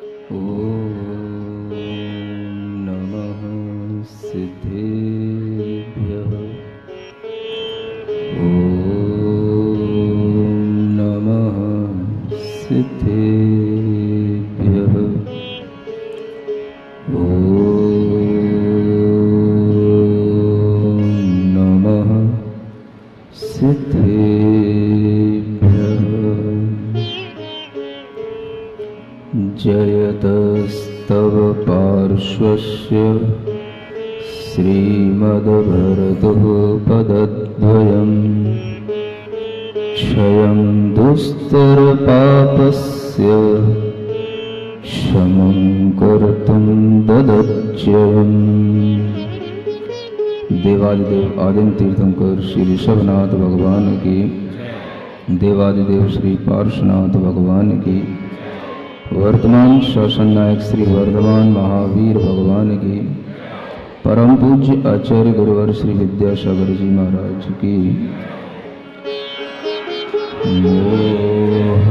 ॐ नमः सिद्धेभ्यः। ॐ नमः सिद्धेभ्यः। ॐ नमः सिद्धेभ्यः। जयतस्तव पार्श्वस्य श्रीमद्भरतः पदद्वयम् क्षयं दुस्तरपापस्य शमं कर्तुं ददच्ययम्। देवादिदेव आदिम तीर्थंकर श्री ऋषभनाथ भगवान की, देवादिदेव श्री पार्श्वनाथ भगवान की, वर्तमान शासन नायक श्री वर्धमान महावीर भगवान की, परम पूज्य आचार्य गुरुवर श्री विद्यासागर जी महाराज की। मोह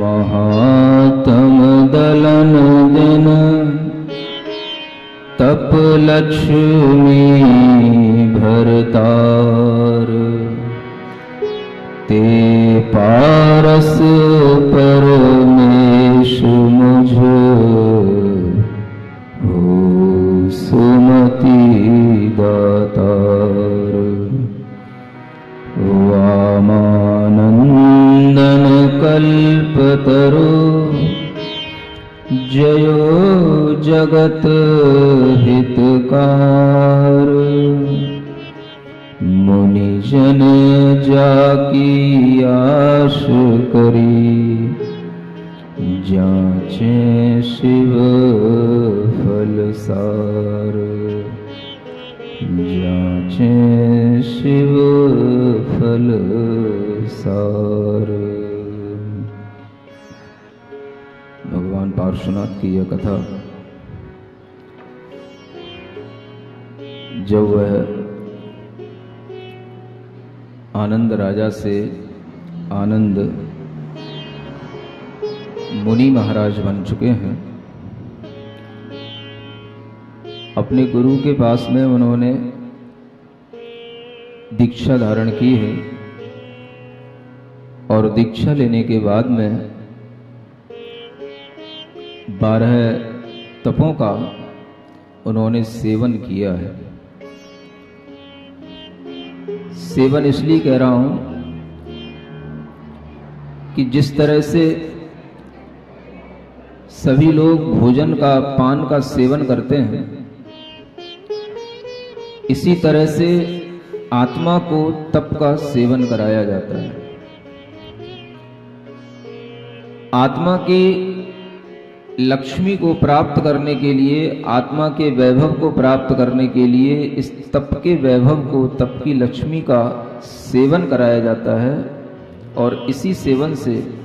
महातम दलन दिन तप लक्ष्मी भरतार, ते पारस परमेश मुझ हो सुमति दातार। वामानंदन कल्पतरो जयो जगत हितकार, मुनिजन जाकी आश करी, जांचे शिव फलसार, जांचे शिव फलसार। भगवान पार्श्वनाथ की यह कथा जब वह आनंद राजा से आनंद मुनि महाराज बन चुके हैं, अपने गुरु के पास में उन्होंने दीक्षा धारण की है और दीक्षा लेने के बाद में 12 तपों का उन्होंने सेवन किया है। सेवन इसलिए कह रहा हूं कि जिस तरह से सभी लोग भोजन का, पान का सेवन करते हैं, इसी तरह से आत्मा को तप का सेवन कराया जाता है। आत्मा की लक्ष्मी को प्राप्त करने के लिए, आत्मा के वैभव को प्राप्त करने के लिए इस तप के वैभव को, तप की लक्ष्मी का सेवन कराया जाता है और इसी सेवन से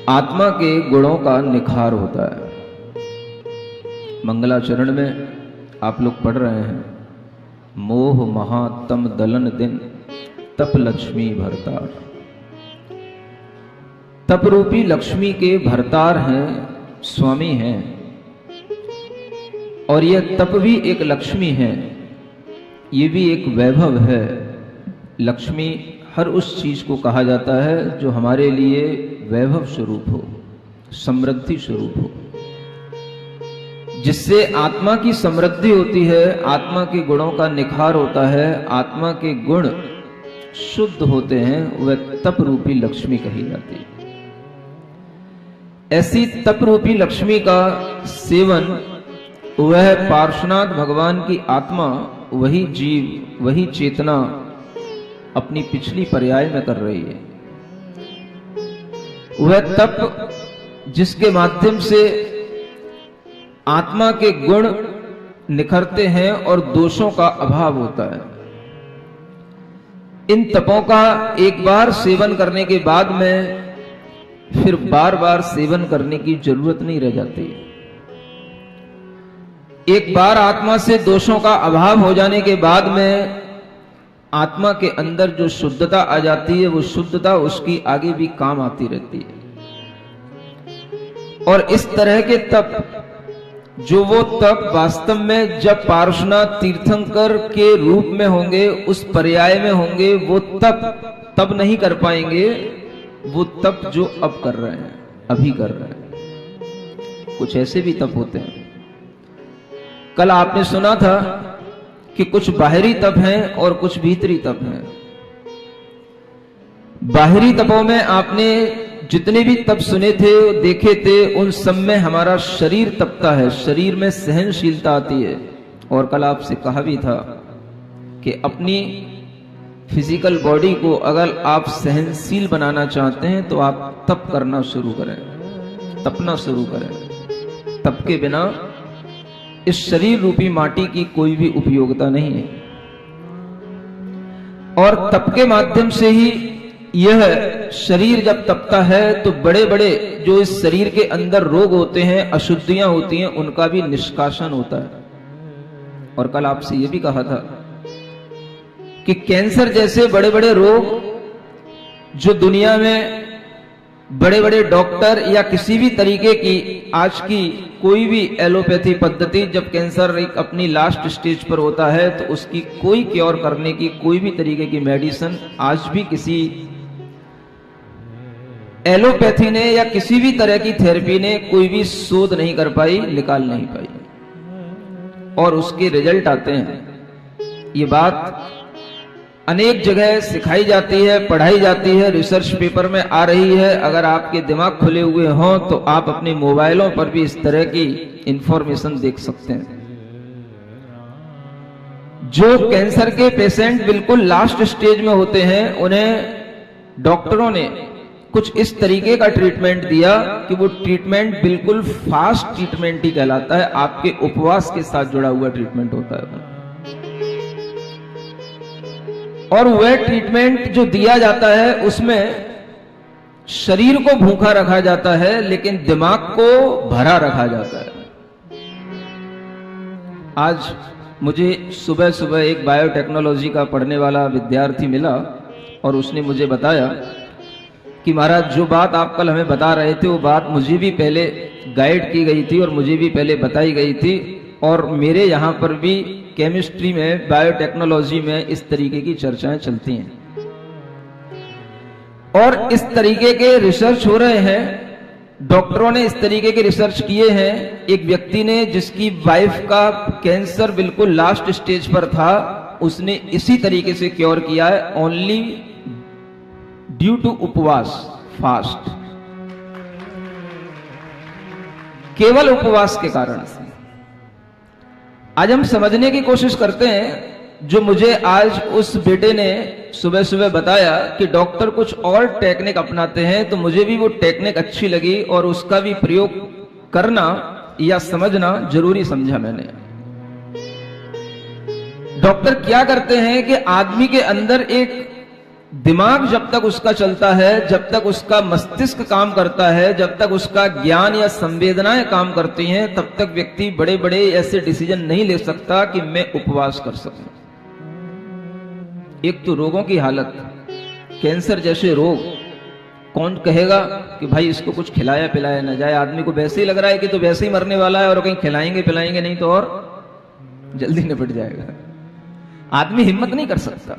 आत्मा के गुणों का निखार होता है। मंगलाचरण में आप लोग पढ़ रहे हैं, मोह महातम दलन दिन तप लक्ष्मी भरतार। तप रूपी लक्ष्मी के भरतार हैं, स्वामी हैं, और यह तप भी एक लक्ष्मी है, ये भी एक वैभव है। लक्ष्मी हर उस चीज को कहा जाता है जो हमारे लिए वैभव स्वरूप हो, समृद्धि स्वरूप हो, जिससे आत्मा की समृद्धि होती है, आत्मा के गुणों का निखार होता है, आत्मा के गुण शुद्ध होते हैं, वह तप रूपी लक्ष्मी कही जाती है। ऐसी तप रूपी लक्ष्मी का सेवन वह पार्श्वनाथ भगवान की आत्मा, वही जीव, वही चेतना अपनी पिछली पर्याय में कर रही है। वह तप जिसके माध्यम से आत्मा के गुण निखरते हैं और दोषों का अभाव होता है। इन तपों का एक बार सेवन करने के बाद में फिर बार बार सेवन करने की जरूरत नहीं रह जाती। एक बार आत्मा से दोषों का अभाव हो जाने के बाद में आत्मा के अंदर जो शुद्धता आ जाती है, वो शुद्धता उसकी आगे भी काम आती रहती है। और इस तरह के तप, जो वो तप वास्तव में जब पार्श्वनाथ तीर्थंकर के रूप में होंगे, उस पर्याय में होंगे, वो तब नहीं कर पाएंगे वो तप जो अब कर रहे हैं, अभी कर रहे हैं। कुछ ऐसे भी तप होते हैं। कल आपने सुना था कि कुछ बाहरी तप हैं और कुछ भीतरी तप हैं। बाहरी तपों में आपने जितने भी तप सुने थे, देखे थे, उन सब में हमारा शरीर तपता है, शरीर में सहनशीलता आती है। और कल आपसे कहा भी था कि अपनी फिजिकल बॉडी को अगर आप सहनशील बनाना चाहते हैं तो आप तप करना शुरू करें, तपना शुरू करें। तप के बिना इस शरीर रूपी माटी की कोई भी उपयोगिता नहीं है। और तप के माध्यम से ही यह शरीर जब तपता है तो बड़े बड़े जो इस शरीर के अंदर रोग होते हैं, अशुद्धियां होती हैं, उनका भी निष्कासन होता है। और कल आपसे यह भी कहा था कि कैंसर जैसे बड़े बड़े रोग जो दुनिया में बड़े बड़े डॉक्टर या किसी भी तरीके की आज की कोई भी एलोपैथी पद्धति, जब कैंसर एक अपनी लास्ट स्टेज पर होता है तो उसकी कोई क्योर करने की कोई भी तरीके की मेडिसिन आज भी किसी एलोपैथी ने या किसी भी तरह की थेरेपी ने कोई भी शोध नहीं कर पाई, निकाल नहीं पाई। और उसके रिजल्ट आते हैं। ये बात अनेक जगह सिखाई जाती है, पढ़ाई जाती है, रिसर्च पेपर में आ रही है। अगर आपके दिमाग खुले हुए हों तो आप अपने मोबाइलों पर भी इस तरह की इंफॉर्मेशन देख सकते हैं। जो कैंसर के पेशेंट बिल्कुल लास्ट स्टेज में होते हैं, उन्हें डॉक्टरों ने कुछ इस तरीके का ट्रीटमेंट दिया कि वो ट्रीटमेंट बिल्कुल फास्ट ट्रीटमेंट ही कहलाता है। आपके उपवास के साथ जुड़ा हुआ ट्रीटमेंट होता है। और वह ट्रीटमेंट जो दिया जाता है उसमें शरीर को भूखा रखा जाता है लेकिन दिमाग को भरा रखा जाता है। आज मुझे सुबह सुबह एक बायोटेक्नोलॉजी का पढ़ने वाला विद्यार्थी मिला और उसने मुझे बताया कि महाराज, जो बात आप कल हमें बता रहे थे वो बात मुझे भी पहले गाइड की गई थी और मुझे भी पहले बताई गई थी। और मेरे यहाँ पर भी केमिस्ट्री में, बायोटेक्नोलॉजी में इस तरीके की चर्चाएं चलती हैं और इस तरीके के रिसर्च हो रहे हैं। डॉक्टरों ने इस तरीके के रिसर्च किए हैं। एक व्यक्ति ने, जिसकी वाइफ का कैंसर बिल्कुल लास्ट स्टेज पर था, उसने इसी तरीके से क्योर किया है, ओनली ड्यू टू उपवास, फास्ट, केवल उपवास के कारण से। आज हम समझने की कोशिश करते हैं। जो मुझे आज उस बेटे ने सुबह सुबह बताया कि डॉक्टर कुछ और टेक्निक अपनाते हैं, तो मुझे भी वो टेक्निक अच्छी लगी और उसका भी प्रयोग करना या समझना जरूरी समझा मैंने। डॉक्टर क्या करते हैं कि आदमी के अंदर एक दिमाग जब तक उसका चलता है, जब तक उसका मस्तिष्क काम करता है, जब तक उसका ज्ञान या संवेदनाएं काम करती हैं, तब तक व्यक्ति बड़े बड़े ऐसे डिसीजन नहीं ले सकता कि मैं उपवास कर सकूं। एक तो रोगों की हालत, कैंसर जैसे रोग, कौन कहेगा कि भाई इसको कुछ खिलाया पिलाया ना जाए। आदमी को वैसे ही लग रहा है कि तो वैसे ही मरने वाला है और कहीं खिलाएंगे पिलाएंगे नहीं तो और जल्दी निपट जाएगा। आदमी हिम्मत नहीं कर सकता।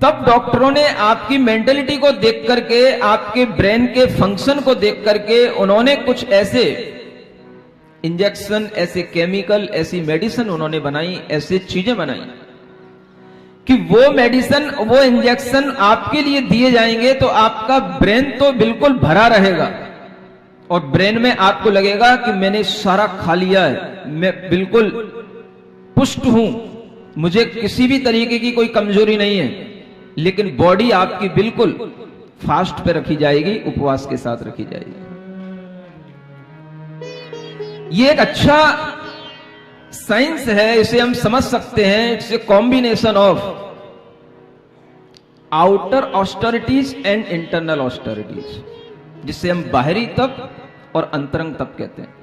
तब डॉक्टरों ने आपकी मेंटलिटी को देख करके, आपके ब्रेन के फंक्शन को देख करके, उन्होंने कुछ ऐसे इंजेक्शन, ऐसे केमिकल, ऐसी मेडिसिन उन्होंने बनाई, ऐसी चीजें बनाई कि वो मेडिसिन, वो इंजेक्शन आपके लिए दिए जाएंगे तो आपका ब्रेन तो बिल्कुल भरा रहेगा और ब्रेन में आपको लगेगा कि मैंने सारा खा लिया है, मैं बिल्कुल पुष्ट हूं, मुझे किसी भी तरीके की कोई कमजोरी नहीं है। लेकिन बॉडी आपकी बिल्कुल फास्ट पे रखी जाएगी, उपवास के साथ रखी जाएगी। ये एक अच्छा साइंस है, इसे हम समझ सकते हैं। It's a combination of outer austerities and internal austerities, जिससे हम बाहरी तप और अंतरंग तप कहते हैं।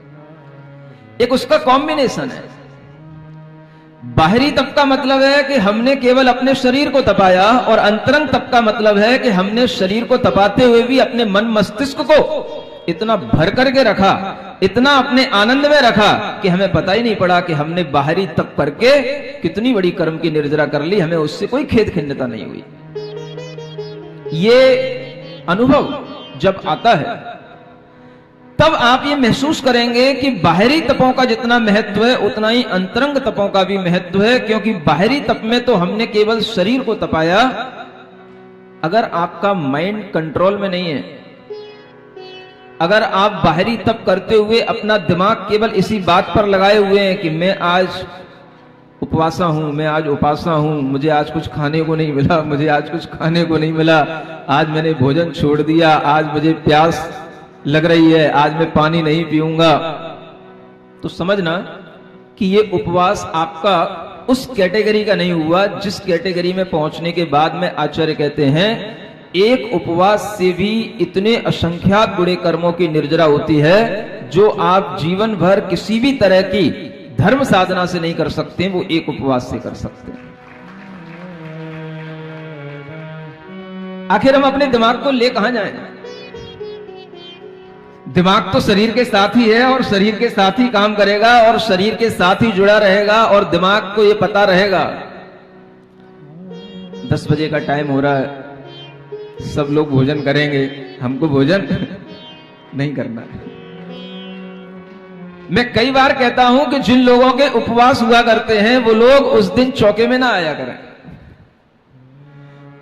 एक उसका कॉम्बिनेशन है। बाहरी तप का मतलब है कि हमने केवल अपने शरीर को तपाया, और अंतरंग तप का मतलब है कि हमने शरीर को तपाते हुए भी अपने मन मस्तिष्क को इतना भर करके रखा, इतना अपने आनंद में रखा कि हमें पता ही नहीं पड़ा कि हमने बाहरी तप करके कितनी बड़ी कर्म की निर्जरा कर ली, हमें उससे कोई खेद खिन्नता नहीं हुई। ये अनुभव जब आता है तब आप ये महसूस करेंगे कि बाहरी तपों का जितना महत्व है उतना ही अंतरंग तपों का भी महत्व है, क्योंकि बाहरी तप में तो हमने केवल शरीर को तपाया। अगर आपका माइंड कंट्रोल में नहीं है, अगर आप बाहरी तप करते हुए अपना दिमाग केवल इसी बात पर लगाए हुए हैं कि मैं आज उपवासा हूं, मैं आज उपासना हूं, मुझे आज कुछ खाने को नहीं मिला, मुझे आज कुछ खाने को नहीं मिला, आज मैंने भोजन छोड़ दिया, आज मुझे प्यास लग रही है, आज मैं पानी नहीं पीऊंगा, तो समझना कि ये उपवास आपका उस कैटेगरी का नहीं हुआ जिस कैटेगरी में पहुंचने के बाद में आचार्य कहते हैं एक उपवास से भी इतने असंख्यात बुरे कर्मों की निर्जरा होती है जो आप जीवन भर किसी भी तरह की धर्म साधना से नहीं कर सकते, वो एक उपवास से कर सकते हैं। आखिर हम अपने दिमाग को ले कहां जाएं? दिमाग तो शरीर के साथ ही है और शरीर के साथ ही काम करेगा और शरीर के साथ ही जुड़ा रहेगा और दिमाग को ये पता रहेगा 10 बजे का टाइम हो रहा है, सब लोग भोजन करेंगे, हमको भोजन नहीं करना। मैं कई बार कहता हूं कि जिन लोगों के उपवास हुआ करते हैं वो लोग उस दिन चौके में ना आया करें,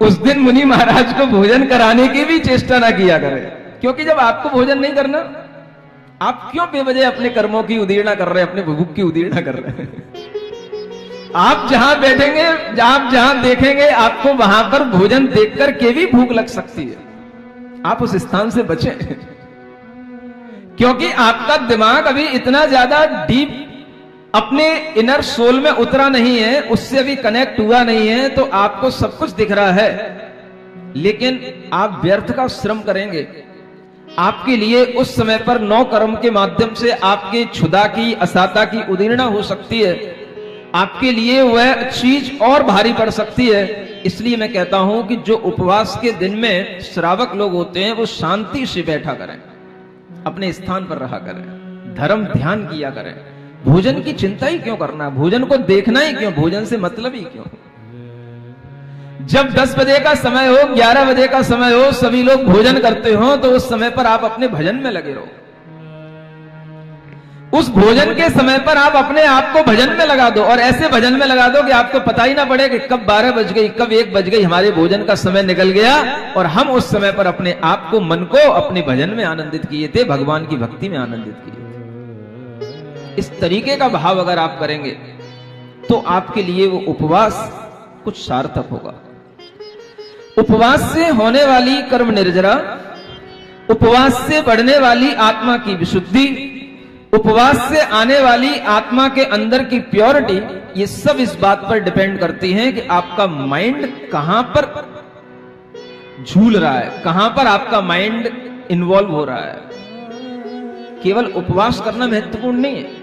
उस दिन मुनि महाराज को भोजन कराने की भी चेष्टा ना किया करें, क्योंकि जब आपको भोजन नहीं करना, आप क्यों बेवजह अपने कर्मों की उदीर्णा कर रहे हैं, अपने भूख की उदीर्णा कर रहे हैं। आप जहां बैठेंगे, आप जहां देखेंगे, आपको वहां पर भोजन देखकर के भी भूख लग सकती है। आप उस स्थान से बचें, क्योंकि आपका दिमाग अभी इतना ज्यादा डीप अपने इनर सोल में उतरा नहीं है, उससे अभी कनेक्ट हुआ नहीं है, तो आपको सब कुछ दिख रहा है, लेकिन आप व्यर्थ का श्रम करेंगे। आपके लिए उस समय पर 9 कर्म के माध्यम से आपके क्षुधा की, असाता की उदीर्णा हो सकती है, आपके लिए वह चीज और भारी पड़ सकती है। इसलिए मैं कहता हूं कि जो उपवास के दिन में श्रावक लोग होते हैं वो शांति से बैठा करें, अपने स्थान पर रहा करें, धर्म ध्यान किया करें। भोजन की चिंता ही क्यों करना, भोजन को देखना ही क्यों, भोजन से मतलब ही क्यों। जब 10 बजे का समय हो, 11 बजे का समय हो, सभी लोग भोजन करते हो, तो उस समय पर आप अपने भजन में लगे रहो। उस भोजन के समय पर आप अपने आप को भजन में लगा दो, और ऐसे भजन में लगा दो कि आपको पता ही ना पड़े कि कब 12 बज गई, कब 1 बज गई, हमारे भोजन का समय निकल गया, और हम उस समय पर अपने आप को, मन को अपने भजन में आनंदित किए थे, भगवान की भक्ति में आनंदित किए थे। इस तरीके का भाव अगर आप करेंगे तो आपके लिए वो उपवास कुछ सार्थक होगा। उपवास से होने वाली कर्म निर्जरा, उपवास से बढ़ने वाली आत्मा की विशुद्धि, उपवास से आने वाली आत्मा के अंदर की प्योरिटी, ये सब इस बात पर डिपेंड करती हैं कि आपका माइंड कहां पर झूल रहा है, कहां पर आपका माइंड इन्वॉल्व हो रहा है। केवल उपवास करना महत्वपूर्ण नहीं है।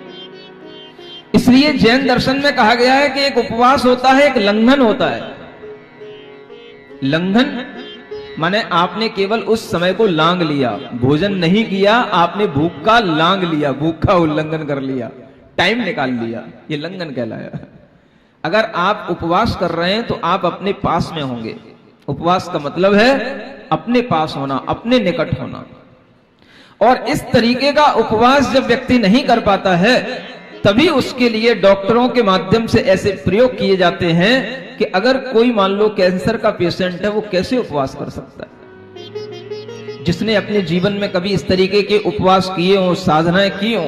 इसलिए जैन दर्शन में कहा गया है कि एक उपवास होता है, एक लंघन होता है। लंघन माने आपने केवल उस समय को लांग लिया, भोजन नहीं किया, आपने भूख का लांग लिया, भूख का उल्लंघन कर लिया, टाइम निकाल लिया, ये लंघन कहलाया। अगर आप उपवास कर रहे हैं तो आप अपने पास में होंगे। उपवास का मतलब है अपने पास होना, अपने निकट होना। और इस तरीके का उपवास जब व्यक्ति नहीं कर पाता है, तभी उसके लिए डॉक्टरों के माध्यम से ऐसे प्रयोग किए जाते हैं कि अगर कोई मान लो कैंसर का पेशेंट है, वो कैसे उपवास कर सकता है। जिसने अपने जीवन में कभी इस तरीके के उपवास किए हो, साधनाएं की हो,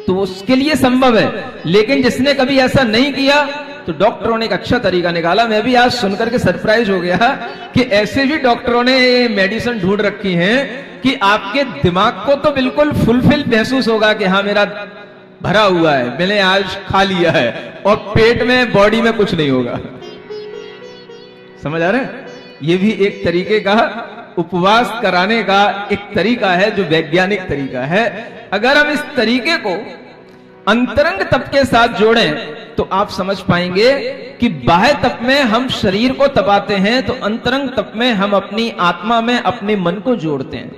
तो उसके लिए संभव है। लेकिन जिसने कभी ऐसा नहीं किया, तो डॉक्टरों ने एक अच्छा तरीका निकाला। मैं भी आज सुनकर के सरप्राइज हो गया कि ऐसे भी डॉक्टरों ने मेडिसिन ढूंढ रखी है कि आपके दिमाग को तो बिल्कुल फुलफिल महसूस होगा कि हाँ मेरा भरा हुआ है, मैंने आज खा लिया है, और पेट में, बॉडी में कुछ नहीं होगा। समझ आ रहे हैं? ये भी एक तरीके का उपवास कराने का एक तरीका है, जो वैज्ञानिक तरीका है। अगर हम इस तरीके को अंतरंग तप के साथ जोड़ें तो आप समझ पाएंगे कि बाह्य तप में हम शरीर को तपाते हैं, तो अंतरंग तप में हम अपनी आत्मा में अपने मन को जोड़ते हैं।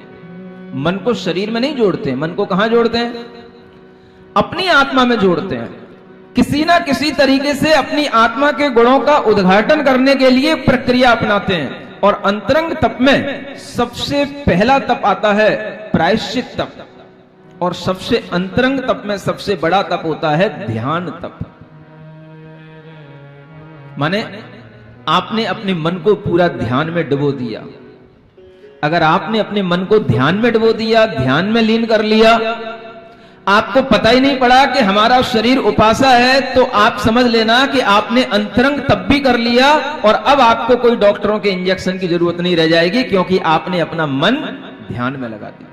मन को शरीर में नहीं जोड़ते हैं। मन को कहां जोड़ते हैं? अपनी आत्मा में जोड़ते हैं। किसी ना किसी तरीके से अपनी आत्मा के गुणों का उद्घाटन करने के लिए प्रक्रिया अपनाते हैं। और अंतरंग तप में सबसे पहला तप आता है प्रायश्चित तप, और सबसे अंतरंग तप में सबसे बड़ा तप होता है ध्यान तप। माने आपने अपने मन को पूरा ध्यान में डुबो दिया। अगर आपने अपने मन को ध्यान में डुबो दिया, ध्यान में लीन कर लिया, आपको पता ही नहीं पड़ा कि हमारा शरीर उपासा है, तो आप समझ लेना कि आपने अंतरंग तप भी कर लिया। और अब आपको कोई डॉक्टरों के इंजेक्शन की जरूरत नहीं रह जाएगी, क्योंकि आपने अपना मन ध्यान में लगा दिया।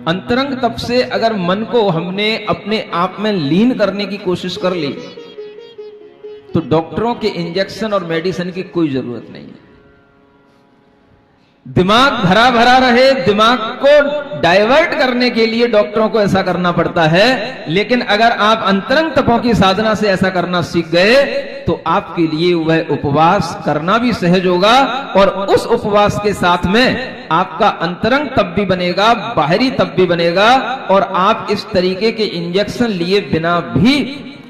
अंतरंग तप से अगर मन को हमने अपने आप में लीन करने की कोशिश कर ली, तो डॉक्टरों के इंजेक्शन और मेडिसिन की कोई जरूरत नहीं है। दिमाग भरा भरा रहे, दिमाग को डाइवर्ट करने के लिए डॉक्टरों को ऐसा करना पड़ता है। लेकिन अगर आप अंतरंग तपों की साधना से ऐसा करना सीख गए, तो आपके लिए वह उपवास करना भी सहज होगा। और उस उपवास के साथ में आपका अंतरंग तप भी बनेगा, बाहरी तप भी बनेगा। और आप इस तरीके के इंजेक्शन लिए बिना भी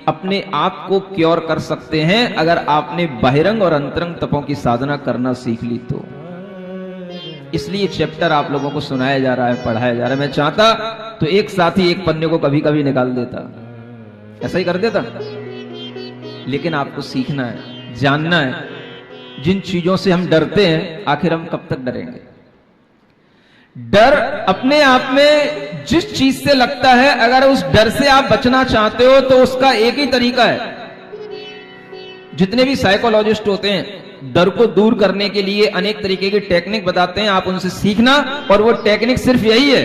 अपने आप को क्योर कर सकते हैं, अगर आपने बहिरंग और अंतरंग तपों की साधना करना सीख ली तो। इसलिए चैप्टर आप लोगों को सुनाया जा रहा है, पढ़ाया जा रहा है। मैं चाहता तो एक साथ ही एक पन्ने को कभी कभी निकाल देता, ऐसा ही कर देता। लेकिन आपको सीखना है, जानना है। जिन चीजों से हम डरते हैं, आखिर हम कब तक डरेंगे? डर अपने आप में जिस चीज से लगता है, अगर उस डर से आप बचना चाहते हो तो उसका एक ही तरीका है। जितने भी साइकोलॉजिस्ट होते हैं, डर को दूर करने के लिए अनेक तरीके की टेक्निक बताते हैं, आप उनसे सीखना। और वो टेक्निक सिर्फ यही है,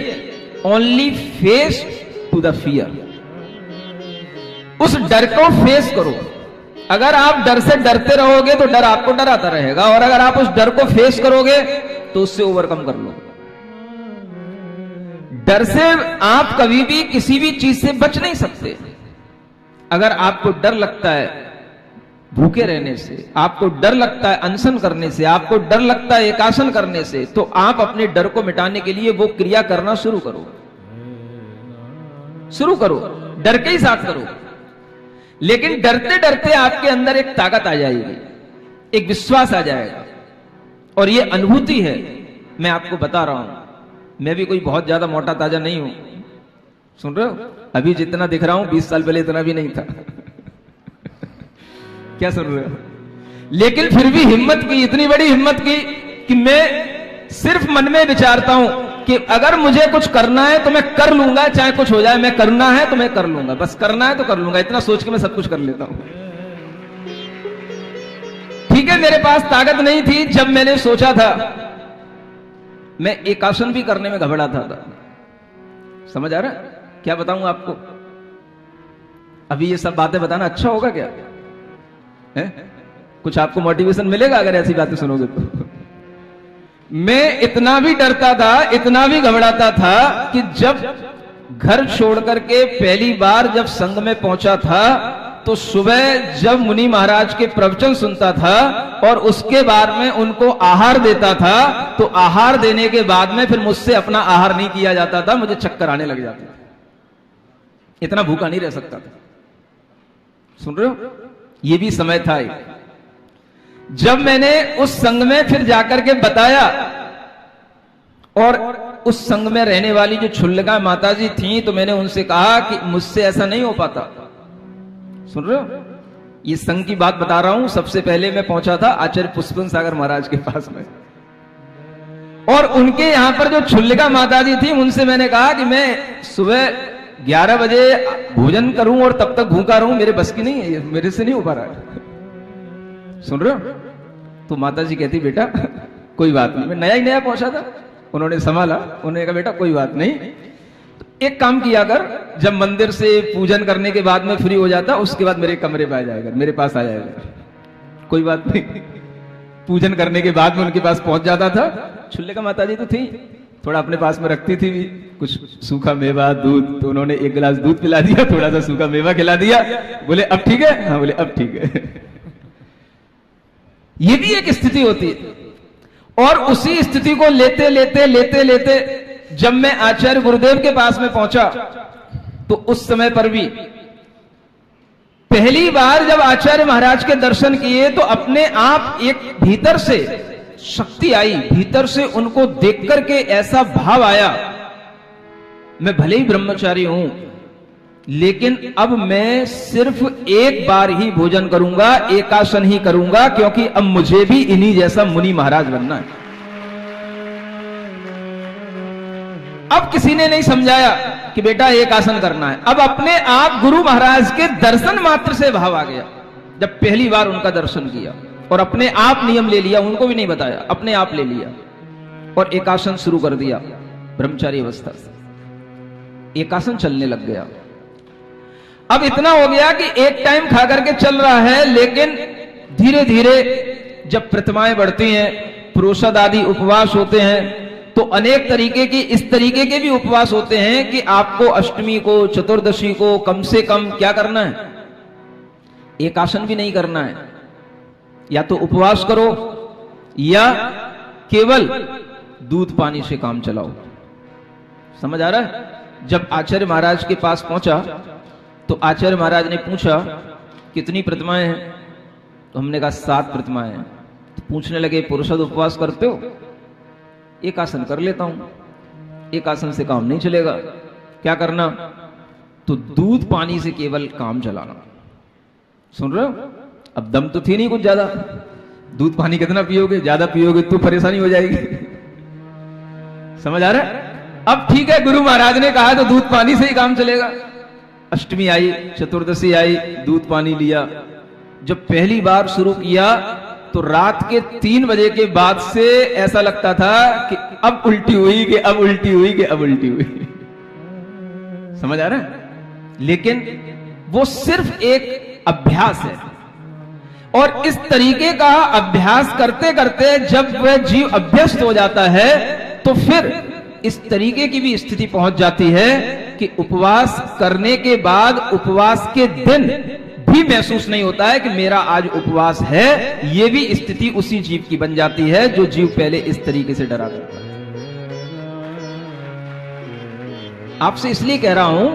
only face to the fear. उस डर को फेस करो। अगर आप डर से डरते रहोगे तो डर आपको डराता रहेगा, और अगर आप उस डर को फेस करोगे तो उससे ओवरकम कर लो। डर से आप कभी भी किसी भी चीज से बच नहीं सकते। अगर आपको डर लगता है भूखे रहने से, आपको डर लगता है अनशन करने से, आपको डर लगता है एकासन करने से, तो आप अपने डर को मिटाने के लिए वो क्रिया करना शुरू करो। शुरू करो, डर के ही साथ करो। लेकिन डरते डरते आपके अंदर एक ताकत आ जाएगी, एक विश्वास आ जाएगा। और ये अनुभूति है, मैं आपको बता रहा हूं। मैं भी कोई बहुत ज्यादा मोटा ताजा नहीं हूं, सुन रहे हो? अभी जितना दिख रहा हूं 20 साल पहले इतना भी नहीं था। क्या सुन रहे हो? लेकिन फिर भी हिम्मत की, इतनी बड़ी हिम्मत की कि मैं सिर्फ मन में विचारता हूं कि अगर मुझे कुछ करना है तो मैं कर लूंगा, चाहे कुछ हो जाए। मैं करना है तो मैं कर लूंगा, बस करना है तो कर लूंगा। इतना सोच के मैं सब कुछ कर लेता हूं। ठीक है, मेरे पास ताकत नहीं थी जब मैंने सोचा था। मैं एकासन भी करने में घबराता था। समझ आ रहा है? क्या बताऊं आपको? अभी ये सब बातें बताना अच्छा होगा क्या है? कुछ आपको मोटिवेशन मिलेगा अगर ऐसी बातें सुनोगे तो। मैं इतना भी डरता था, इतना भी घबराता था कि जब घर छोड़ करके पहली बार जब संघ में पहुंचा था, तो सुबह जब मुनि महाराज के प्रवचन सुनता था और उसके बाद में उनको आहार देता था, तो आहार देने के बाद में फिर मुझसे अपना आहार नहीं किया जाता था, मुझे चक्कर आने लग जाते थे। इतना भूखा नहीं रह सकता था। सुन रहे हो? ये भी समय था जब मैंने उस संघ में फिर जाकर के बताया, और उस संघ में रहने वाली जो छुल्लका माताजी थी, तो मैंने उनसे कहा कि मुझसे ऐसा नहीं हो पाता। सुन रहे हो? ये संघ की बात बता रहा हूं। सबसे पहले मैं पहुंचा था आचार्य पुष्पन सागर महाराज के पास में, और उनके यहां पर जो छुल्लिका माताजी थी, उनसे मैंने कहा कि मैं सुबह 11 बजे भोजन करूं और तब तक भूखा रहूं, मेरे बस की नहीं है, मेरे से नहीं हो पा रहा है। सुन रहे हो? तो माताजी कहती बेटा कोई बात नहीं। मैं नया ही नया पहुंचा था, उन्होंने संभाला। उन्होंने कहा बेटा कोई बात नहीं, एक काम किया कर, जब मंदिर से पूजन करने के बाद में फ्री हो जाता, उसके बाद मेरे कमरे पे आ जाएगा, मेरे पास आ जाएगा। कोई बात नहीं। पूजन करने के बाद में उनके पास पहुंच जाता था। छुल्लिका माताजी तो थी, थोड़ा अपने पास में रखती थी भी, कुछ सूखा मेवा, दूध। तो उन्होंने एक गिलास दूध पिला दिया, थोड़ा सा सूखा मेवा खिला दिया। बोले अब ठीक है? हाँ, बोले अब ठीक है। ये भी एक स्थिति होती है। और उसी स्थिति को लेते लेते लेते लेते जब मैं आचार्य गुरुदेव के पास में पहुंचा, तो उस समय पर भी पहली बार जब आचार्य महाराज के दर्शन किए तो अपने आप एक भीतर से शक्ति आई, भीतर से उनको देख करके ऐसा भाव आया, मैं भले ही ब्रह्मचारी हूं लेकिन अब मैं सिर्फ एक बार ही भोजन करूंगा, एकासन ही करूंगा, क्योंकि अब मुझे भी इन्हीं जैसा मुनि महाराज बनना है। अब किसी ने नहीं समझाया कि बेटा एक आसन करना है, अब अपने आप गुरु महाराज के दर्शन मात्र से भाव आ गया। जब पहली बार उनका दर्शन किया और अपने आप नियम ले लिया, उनको भी नहीं बताया, अपने आप ले लिया और एकासन शुरू कर दिया। ब्रह्मचारी अवस्था से एकासन चलने लग गया। अब इतना हो गया कि एक टाइम खा करके चल रहा है, लेकिन धीरे धीरे जब प्रतिमाएं बढ़ती हैं, प्रोषद आदि उपवास होते हैं, तो अनेक तरीके की इस तरीके के भी उपवास होते हैं कि आपको अष्टमी को, चतुर्दशी को कम से कम क्या करना है, एकासन भी नहीं करना है। या तो उपवास करो या केवल दूध पानी से काम चलाओ। समझ आ रहा है? जब आचार्य महाराज के पास पहुंचा तो आचार्य महाराज ने पूछा कितनी प्रतिमाएं हैं, तो हमने कहा 7 प्रतिमाएं हैं। तो पूछने लगे पुरुषद उपवास करते हो? एक आसन कर लेता हूं। एक आसन से काम नहीं चलेगा, क्या करना? तो दूध पानी से केवल काम चलाना। सुन रहे हो? अब दम तो थी नहीं कुछ ज्यादा, दूध पानी कितना पियोगे? ज्यादा पियोगे तो परेशानी हो जाएगी। समझ आ रहा है? अब ठीक है, गुरु महाराज ने कहा तो दूध पानी से ही काम चलेगा। अष्टमी आई, चतुर्दशी आई, दूध पानी लिया। जब पहली बार शुरू किया तो रात के 3 बजे के बाद से ऐसा लगता था कि अब उल्टी हुई, कि अब उल्टी हुई, कि अब उल्टी हुई। समझ आ रहा है? लेकिन वो सिर्फ एक अभ्यास है, और इस तरीके का अभ्यास करते करते जब वह जीव अभ्यस्त हो जाता है तो फिर इस तरीके की भी स्थिति पहुंच जाती है कि उपवास करने के बाद उपवास के दिन भी महसूस नहीं होता है कि मेरा आज उपवास है। यह भी स्थिति उसी जीव की बन जाती है जो जीव पहले इस तरीके से डरा करता है। आपसे इसलिए कह रहा हूं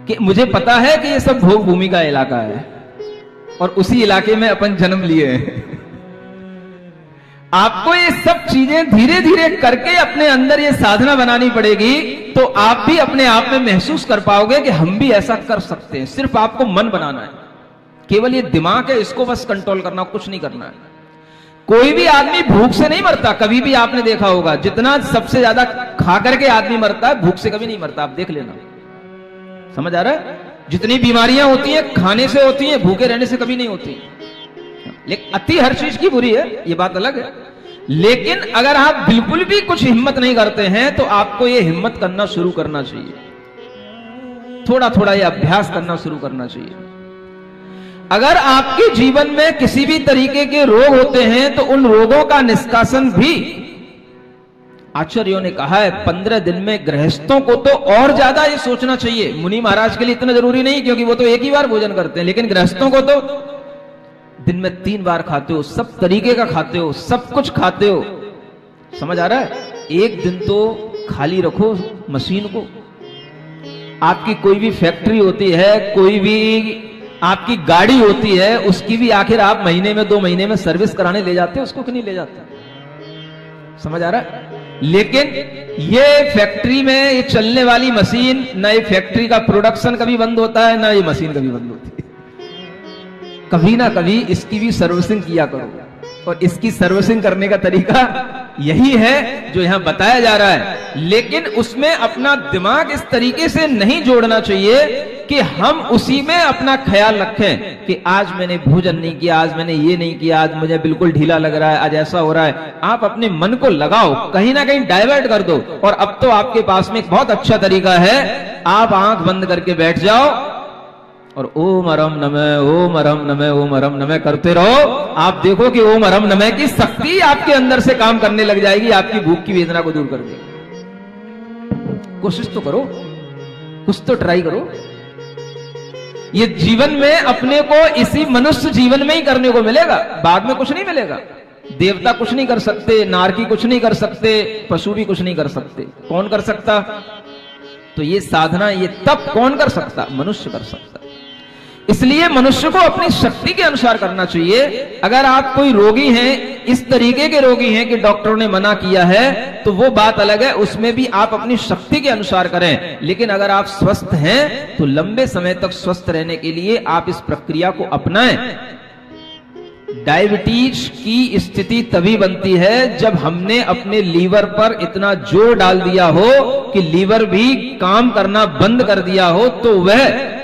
कि मुझे पता है कि यह सब भोग भूमि का इलाका है और उसी इलाके में अपन जन्म लिए हैं। आपको ये सब चीजें धीरे धीरे करके अपने अंदर ये साधना बनानी पड़ेगी, तो आप भी अपने आप में महसूस कर पाओगे कि हम भी ऐसा कर सकते हैं। सिर्फ आपको मन बनाना है, केवल ये दिमाग है, इसको बस कंट्रोल करना, कुछ नहीं करना है। कोई भी आदमी भूख से नहीं मरता, कभी भी आपने देखा होगा। जितना सबसे ज्यादा खा करके आदमी मरता है, भूख से कभी नहीं मरता, आप देख लेना। समझ आ रहा है? जितनी बीमारियां होती हैं खाने से होती हैं, भूखे रहने से कभी नहीं होती। लेकिन अति हर चीज की बुरी है, ये बात अलग है। लेकिन अगर आप बिल्कुल भी कुछ हिम्मत नहीं करते हैं तो आपको ये हिम्मत करना शुरू करना चाहिए, थोड़ा थोड़ा ये अभ्यास करना शुरू करना चाहिए। अगर आपके जीवन में किसी भी तरीके के रोग होते हैं तो उन रोगों का निष्कासन भी आचार्यों ने कहा है 15 दिन में। गृहस्थों को तो और ज्यादा ये सोचना चाहिए, मुनि महाराज के लिए इतना जरूरी नहीं क्योंकि वो तो एक ही बार भोजन करते हैं, लेकिन गृहस्थों को तो दिन में 3 बार खाते हो, सब तरीके का खाते हो, सब कुछ खाते हो। समझ आ रहा है? एक दिन तो खाली रखो मशीन को। आपकी कोई भी फैक्ट्री होती है, कोई भी आपकी गाड़ी होती है, उसकी भी आखिर आप महीने में 2 महीने में सर्विस कराने ले जाते हो, उसको क्यों नहीं ले जाते? समझ आ रहा है? लेकिन ये फैक्ट्री में ये चलने वाली मशीन, ना ये फैक्ट्री का प्रोडक्शन कभी बंद होता है, ना ये मशीन कभी बंद होती है। कभी ना कभी इसकी भी सर्विसिंग किया करो, और इसकी सर्विसिंग करने का तरीका यही है जो यहां बताया जा रहा है। लेकिन उसमें अपना दिमाग इस तरीके से नहीं जोड़ना चाहिए कि हम उसी में अपना ख्याल रखें कि आज मैंने भोजन नहीं किया, आज मैंने ये नहीं किया, आज मुझे बिल्कुल ढीला लग रहा है, आज ऐसा हो रहा है। आप अपने मन को लगाओ, कहीं ना कहीं डाइवर्ट कर दो। और अब तो आपके पास में एक बहुत अच्छा तरीका है, आप आंख बंद करके बैठ जाओ और ओम अरम नमः, ओम अरम नमः, ओम अरम नमः करते रहो। आप देखो कि ओम अरम नमः की शक्ति आपके अंदर से काम करने लग जाएगी, आपकी भूख की वेदना को दूर कर देगी। कोशिश तो करो, कुछ तो ट्राई करो। ये जीवन में अपने को इसी मनुष्य जीवन में ही करने को मिलेगा, बाद में कुछ नहीं मिलेगा। देवता कुछ नहीं कर सकते, नारकी कुछ नहीं कर सकते, पशु भी कुछ नहीं कर सकते। कौन कर सकता? तो ये साधना, ये तप कौन कर सकता? मनुष्य कर सकता। इसलिए मनुष्य को अपनी शक्ति के अनुसार करना चाहिए। अगर आप कोई रोगी हैं, इस तरीके के रोगी हैं कि डॉक्टरों ने मना किया है, तो वो बात अलग है, उसमें भी आप अपनी शक्ति के अनुसार करें। लेकिन अगर आप स्वस्थ हैं तो लंबे समय तक स्वस्थ रहने के लिए आप इस प्रक्रिया को अपनाएं। डायबिटीज की स्थिति तभी बनती है जब हमने अपने लीवर पर इतना जोर डाल दिया हो कि लीवर भी काम करना बंद कर दिया हो। तो वह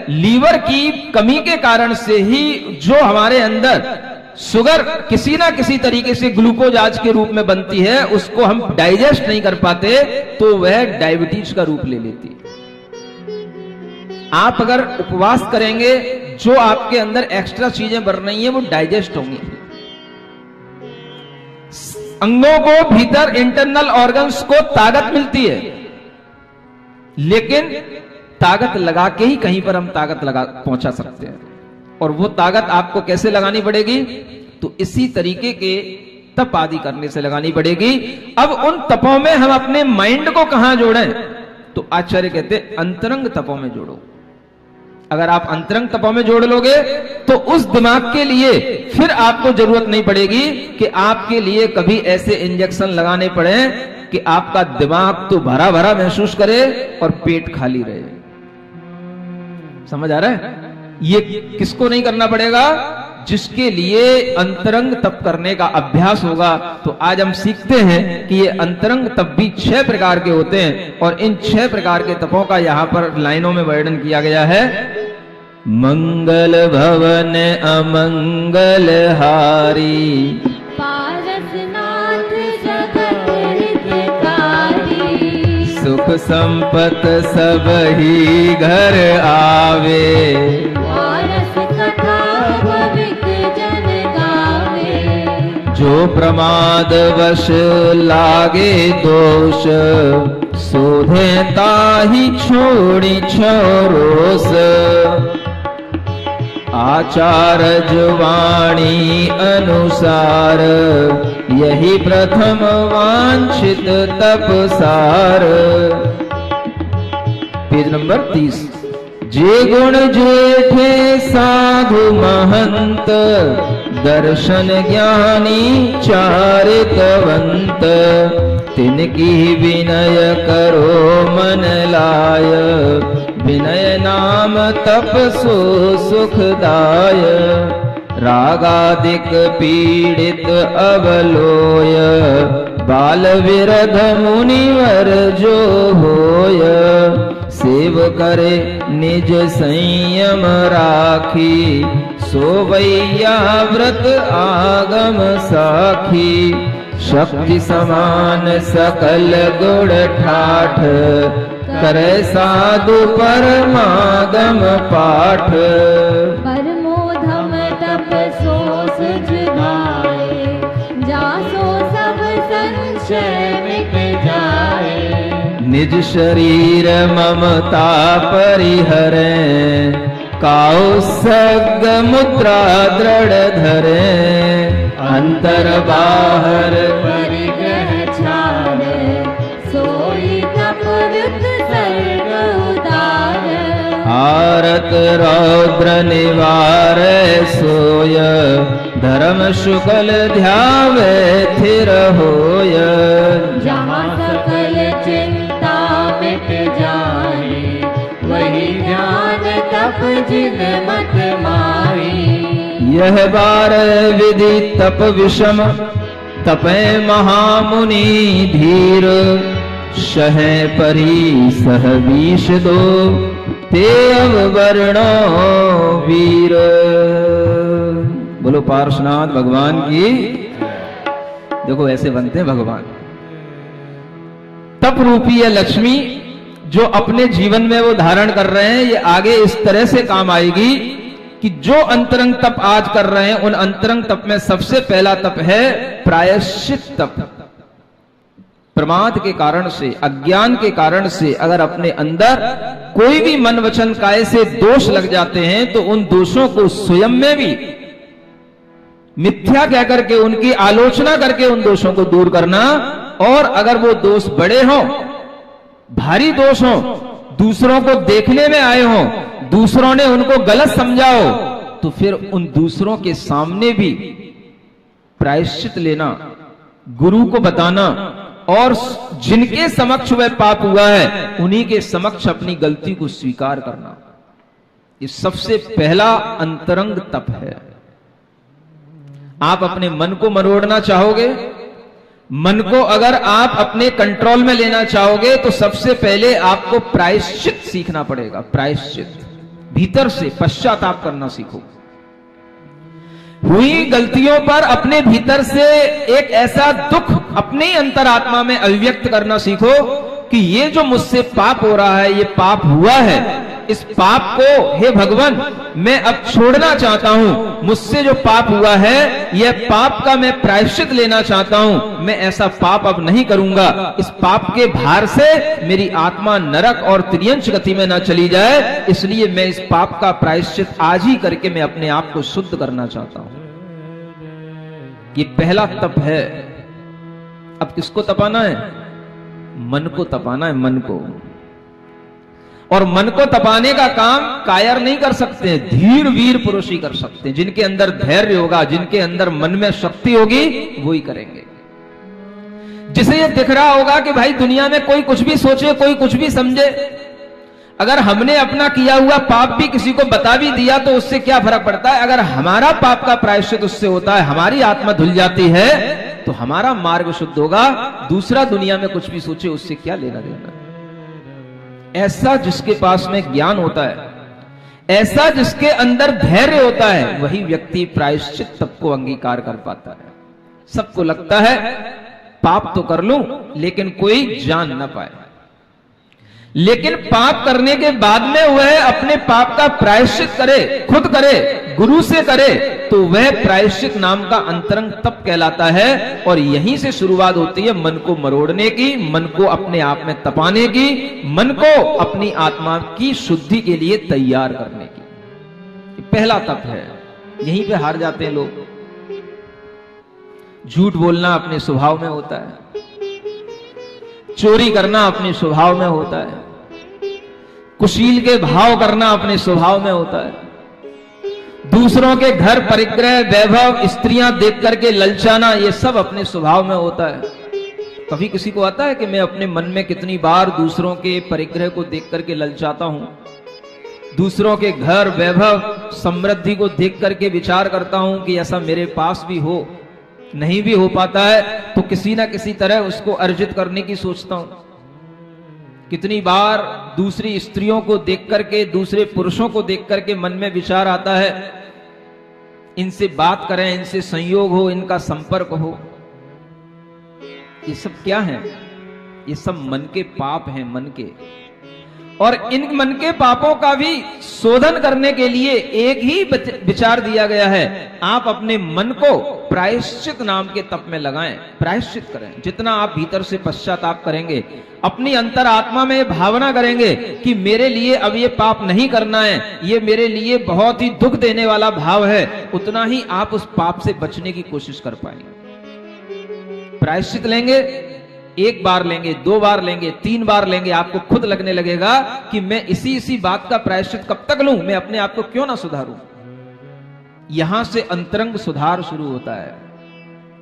लीवर की कमी के कारण से ही जो हमारे अंदर शुगर किसी ना किसी तरीके से ग्लूकोज आज के रूप में बनती है, उसको हम डाइजेस्ट नहीं कर पाते, तो वह डायबिटीज का रूप ले लेती है। आप अगर उपवास करेंगे, जो आपके अंदर एक्स्ट्रा चीजें बढ़ रही हैं वो डाइजेस्ट होंगी। अंगों को भीतर, इंटरनल ऑर्गन्स को ताकत मिलती है, लेकिन ताकत लगा के ही कहीं पर हम ताकत लगा पहुंचा सकते हैं। और वो ताकत आपको कैसे लगानी पड़ेगी? तो इसी तरीके के तप आदि करने से लगानी पड़ेगी। अब उन तपों में हम अपने माइंड को कहां जोड़ें? तो आचार्य कहते हैं अंतरंग तपों में जोड़ो। अगर आप अंतरंग तपों में जोड़ लोगे तो उस दिमाग के लिए फिर आपको जरूरत नहीं पड़ेगी कि आपके लिए कभी ऐसे इंजेक्शन लगाने पड़े कि आपका दिमाग तो भरा भरा महसूस करे और पेट खाली रहे। समझ आ रहा है? ये किसको नहीं करना पड़ेगा? जिसके लिए अंतरंग तप करने का अभ्यास होगा। तो आज हम सीखते हैं कि ये अंतरंग तप भी 6 प्रकार के होते हैं, और इन 6 प्रकार के तपों का यहां पर लाइनों में वर्णन किया गया है। मंगल भवन अमंगल हारी, पारसनाथ जगत हितकारी, सुख संपत सब ही घर आवे, पारस कथा भविक जन गावे, जो प्रमाद वश लागे दोष, सोधे ताहि छोड़ी छोरोस, आचार वाणी अनुसार, यही प्रथम वांछित तपसार। Page number 30। जे गुण जेठे साधु महंत, दर्शन ज्ञानी चारितवंत, तिनकी विनय करो मन लाय, विनय नाम तप सो सुखदाय, रागादिक पीड़ित अवलोय, बाल विरध मुनिवर जो होय, सेव करे निज संयम राखी, सोवैया व्रत आगम साखी, शक्ति समान सकल गुण ठाठ, करे साधु परमागम पाठ, परमोधम तप सो सुझाए, जासो सब संशय मिट जाए, निज शरीर ममता परिहरे, काउ सग मुद्रा दृढ़ धरे, अंतर बाहर परिग्रह छार, सोई तप व्युत सर्ग उदार, आरत रौद्र निवार सोय, धर्म शुक्ल ध्यावे थिर होय, जहाँ सकल चिंता मिट जाए, वही ध्यान तप जिन मत मारी, यह बार विधि तप विषम, तपे महामुनि धीर, शह परी सह बीष दो, ते अववर्णो वीर। बोलो पार्श्वनाथ भगवान की। देखो ऐसे बनते हैं भगवान। तप रूपी है लक्ष्मी जो अपने जीवन में वो धारण कर रहे हैं, ये आगे इस तरह से काम आएगी कि जो अंतरंग तप आज कर रहे हैं, उन अंतरंग तप में सबसे पहला तप है प्रायश्चित तप। प्रमाद के कारण से, अज्ञान के कारण से अगर अपने अंदर कोई भी मन वचन काया से दोष लग जाते हैं, तो उन दोषों को स्वयं में भी मिथ्या कह करके उनकी आलोचना करके उन दोषों को दूर करना, और अगर वो दोष बड़े हों, भारी दोष हों, दूसरों को देखने में आए हों, दूसरों ने उनको गलत समझा हो, तो फिर उन दूसरों के सामने भी प्रायश्चित लेना, गुरु को बताना, और जिनके समक्ष वह पाप हुआ है उन्हीं के समक्ष अपनी गलती को स्वीकार करना, ये सबसे पहला अंतरंग तप है। आप अपने मन को मरोड़ना चाहोगे, मन को अगर आप अपने कंट्रोल में लेना चाहोगे, तो सबसे पहले आपको प्रायश्चित सीखना पड़ेगा। प्रायश्चित, भीतर से पश्चाताप करना सीखो। हुई गलतियों पर अपने भीतर से एक ऐसा दुख अपने अंतरात्मा में अभिव्यक्त करना सीखो कि ये जो मुझसे पाप हो रहा है, ये पाप हुआ है, इस पाप को हे भगवान मैं अब छोड़ना चाहता हूं। मुझसे जो पाप हुआ है, यह पाप का मैं प्रायश्चित लेना चाहता हूं। मैं ऐसा पाप अब नहीं करूंगा। इस पाप के भार से मेरी आत्मा नरक और त्रियंश गति में ना चली जाए, इसलिए मैं इस पाप का प्रायश्चित आज ही करके मैं अपने आप को शुद्ध करना चाहता हूं। ये पहला तप है। अब किसको तपाना है? मन को तपाना है, मन को। और मन को तपाने का काम कायर नहीं कर सकते, धीर वीर पुरुष ही कर सकते हैं। जिनके अंदर धैर्य होगा, जिनके अंदर मन में शक्ति होगी, वो ही करेंगे। जिसे ये दिख रहा होगा कि भाई दुनिया में कोई कुछ भी सोचे, कोई कुछ भी समझे, अगर हमने अपना किया हुआ पाप भी किसी को बता भी दिया तो उससे क्या फर्क पड़ता है? अगर हमारा पाप का प्रायश्चित उससे होता है, हमारी आत्मा धुल जाती है, तो हमारा मार्ग शुद्ध होगा। दूसरा दुनिया में कुछ भी सोचे, उससे क्या लेना देना। ऐसा जिसके पास में ज्ञान होता है, ऐसा जिसके अंदर धैर्य होता है, वही व्यक्ति प्रायश्चित तप को अंगीकार कर पाता है। सबको लगता है पाप तो कर लूं लेकिन कोई जान ना पाए, लेकिन पाप करने के बाद में वह अपने पाप का प्रायश्चित करे, खुद करे, गुरु से करे, तो वह प्रायश्चित नाम का अंतरंग तप कहलाता है। और यहीं से शुरुआत होती है मन को मरोड़ने की, मन को अपने आप में तपाने की, मन को अपनी आत्मा की शुद्धि के लिए तैयार करने की। पहला तप है। यहीं पे हार जाते हैं लोग। झूठ बोलना अपने स्वभाव में होता है, चोरी करना अपने स्वभाव में होता है, कुशील के भाव करना अपने स्वभाव में होता है, दूसरों के घर परिग्रह वैभव स्त्रियां देख करके ललचाना, ये सब अपने स्वभाव में होता है। कभी किसी को आता है कि मैं अपने मन में कितनी बार दूसरों के परिग्रह को देख करके ललचाता हूं, दूसरों के घर वैभव समृद्धि को देख करके विचार करता हूं कि ऐसा मेरे पास भी हो। नहीं भी हो पाता है तो किसी ना किसी तरह उसको अर्जित करने की सोचता हूं। कितनी बार दूसरी स्त्रियों को देख करके, दूसरे पुरुषों को देख करके मन में विचार आता है, इनसे बात करें, इनसे संयोग हो, इनका संपर्क हो। ये सब क्या है? ये सब मन के पाप हैं, मन के। और इन मन के पापों का भी शोधन करने के लिए एक ही विचार दिया गया है। आप अपने मन को प्रायश्चित नाम के तप में लगाएं, प्रायश्चित करें। जितना आप भीतर से पश्चाताप करेंगे, अपनी अंतरात्मा में भावना करेंगे कि मेरे लिए अब ये पाप नहीं करना है, ये मेरे लिए बहुत ही दुख देने वाला भाव है, उतना ही आप उस पाप से बचने की कोशिश कर पाएंगे। प्रायश्चित लेंगे, एक बार लेंगे, दो बार लेंगे, तीन बार लेंगे, आपको खुद लगने लगेगा कि मैं इसी बात का प्रायश्चित कब तक लूं, मैं अपने आप को क्यों ना सुधारूं। यहां से अंतरंग सुधार शुरू होता है,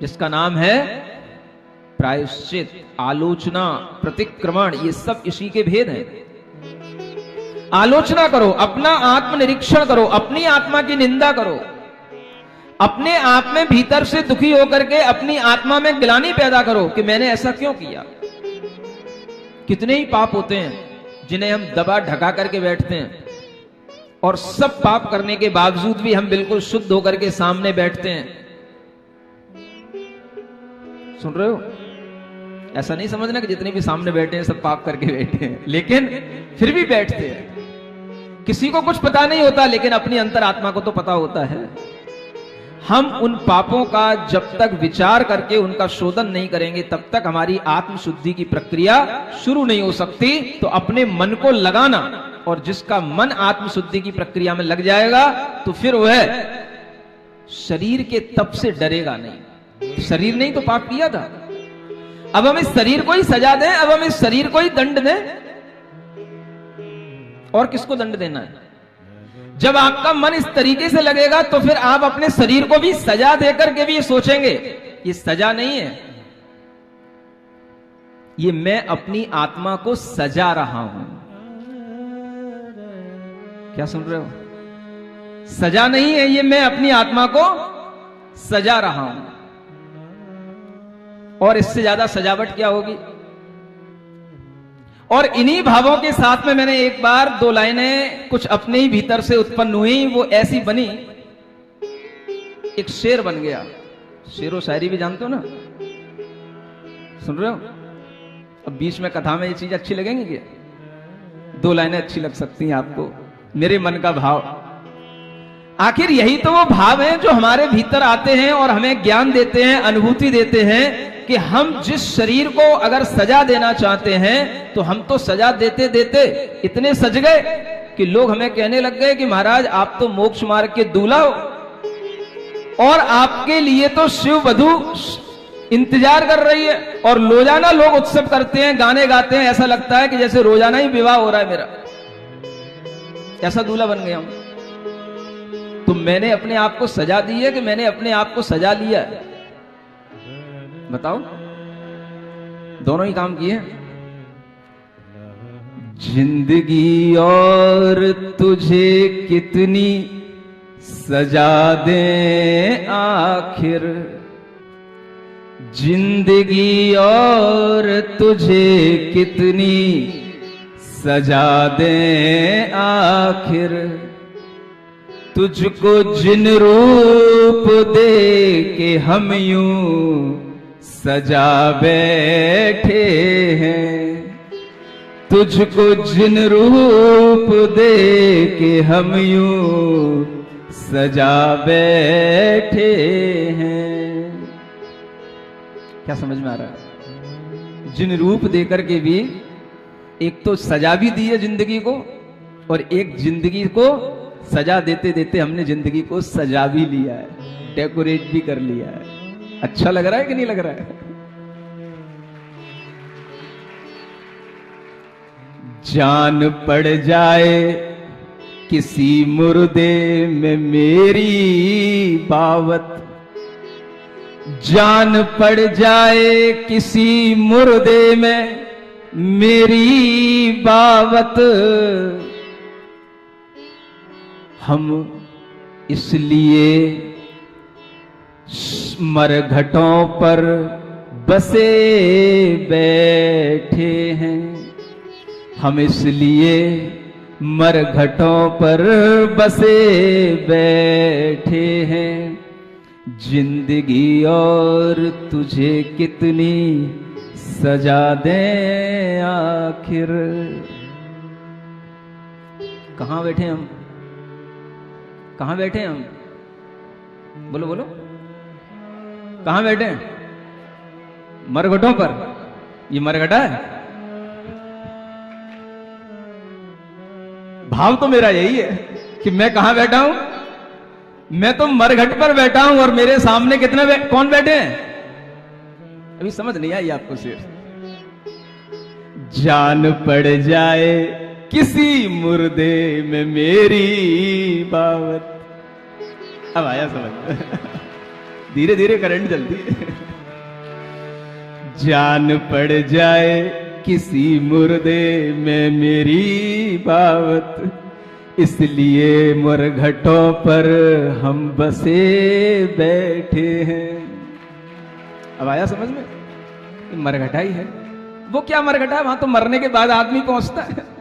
जिसका नाम है प्रायश्चित, आलोचना, प्रतिक्रमण। ये सब इसी के भेद हैं। आलोचना करो, अपना आत्मनिरीक्षण करो, अपनी आत्मा की निंदा करो, अपने आप में भीतर से दुखी होकर के अपनी आत्मा में ग्लानि पैदा करो कि मैंने ऐसा क्यों किया। कितने ही पाप होते हैं जिन्हें हम दबा ढका करके बैठते हैं, और सब पाप करने के बावजूद भी हम बिल्कुल शुद्ध होकर के सामने बैठते हैं। सुन रहे हो? ऐसा नहीं समझना कि जितने भी सामने बैठे हैं सब पाप करके बैठे हैं, लेकिन फिर भी बैठते हैं। किसी को कुछ पता नहीं होता, लेकिन अपनी अंतरात्मा को तो पता होता है। हम उन पापों का जब तक विचार करके उनका शोधन नहीं करेंगे, तब तक हमारी आत्मशुद्धि की प्रक्रिया शुरू नहीं हो सकती। तो अपने मन को लगाना, और जिसका मन आत्मशुद्धि की प्रक्रिया में लग जाएगा तो फिर वह शरीर के तप से डरेगा नहीं। शरीर नहीं तो पाप किया था, अब हम इस शरीर को ही सजा दें, अब हम इस शरीर को ही दंड दें, और किसको दंड देना है? जब आपका मन इस तरीके से लगेगा तो फिर आप अपने शरीर को भी सजा देकर के भी ये सोचेंगे ये सजा नहीं है, ये मैं अपनी आत्मा को सजा रहा हूं। क्या सुन रहे हो? सजा नहीं है, ये मैं अपनी आत्मा को सजा रहा हूं। और इससे ज्यादा सजावट क्या होगी? और इन्हीं भावों के साथ में मैंने एक बार 2 लाइनें कुछ अपने ही भीतर से उत्पन्न हुई, वो ऐसी बनी, एक शेर बन गया। शेरो शायरी भी जानते हो ना? सुन रहे हो? अब बीच में कथा में ये चीज अच्छी लगेंगी क्या? 2 लाइनें अच्छी लग सकती हैं आपको, मेरे मन का भाव। आखिर यही तो वो भाव हैं जो हमारे भीतर आते हैं और हमें ज्ञान देते हैं, अनुभूति देते हैं कि हम जिस शरीर को अगर सजा देना चाहते हैं तो हम तो सजा देते देते इतने सज गए कि लोग हमें कहने लग गए कि महाराज आप तो मोक्ष मार्ग के दूल्हा हो और आपके लिए तो शिव वधू इंतजार कर रही है, और रोजाना लोग उत्सव करते हैं, गाने गाते हैं, ऐसा लगता है कि जैसे रोजाना ही विवाह हो रहा है मेरा। ऐसा दूल्हा बन गया हूं। तो मैंने अपने आप को सजा दी है कि मैंने अपने आप को सजा लिया है? बताओ, दोनों ही काम किए। जिंदगी और तुझे कितनी सजा दें आखिर, जिंदगी और तुझे कितनी सजा दें आखिर, तुझको जिन रूप दे के हम यूं सजा बैठे हैं, तुझको जिन रूप दे के हम यूं सजा बैठे हैं। क्या समझ में आ रहा है? जिन रूप देकर के भी एक तो सजा भी दी है जिंदगी को, और एक जिंदगी को सजा देते देते हमने जिंदगी को सजा भी लिया है, डेकोरेट भी कर लिया है। अच्छा लग रहा है कि नहीं लग रहा है? जान पड़ जाए किसी मुर्दे में मेरी बावत, जान पड़ जाए किसी मुर्दे में मेरी बावत, हम इसलिए मरघटों पर बसे बैठे हैं, हम इसलिए मरघटों पर बसे बैठे हैं, जिंदगी और तुझे कितनी सजा दें आखिर। कहां बैठे हम? कहां बैठे हम? बोलो बोलो, कहां बैठे हैं? मरघटों पर। ये मरघटा है? भाव तो मेरा यही है कि मैं कहां बैठा हूं? मैं तो मरघट पर बैठा हूं, और मेरे सामने कितने कौन बैठे हैं? अभी समझ नहीं आई आपको सिर्फ। जान पड़ जाए किसी मुर्दे में मेरी बावत। अब आया समझ? धीरे धीरे करंट चलती है। जान पड़ जाए किसी मुर्दे में मेरी बावत, इसलिए मरघटों पर हम बसे बैठे हैं। अब आया समझ में? मरघटा ही है। वो क्या मरघटा है? वहां तो मरने के बाद आदमी पहुंचता है।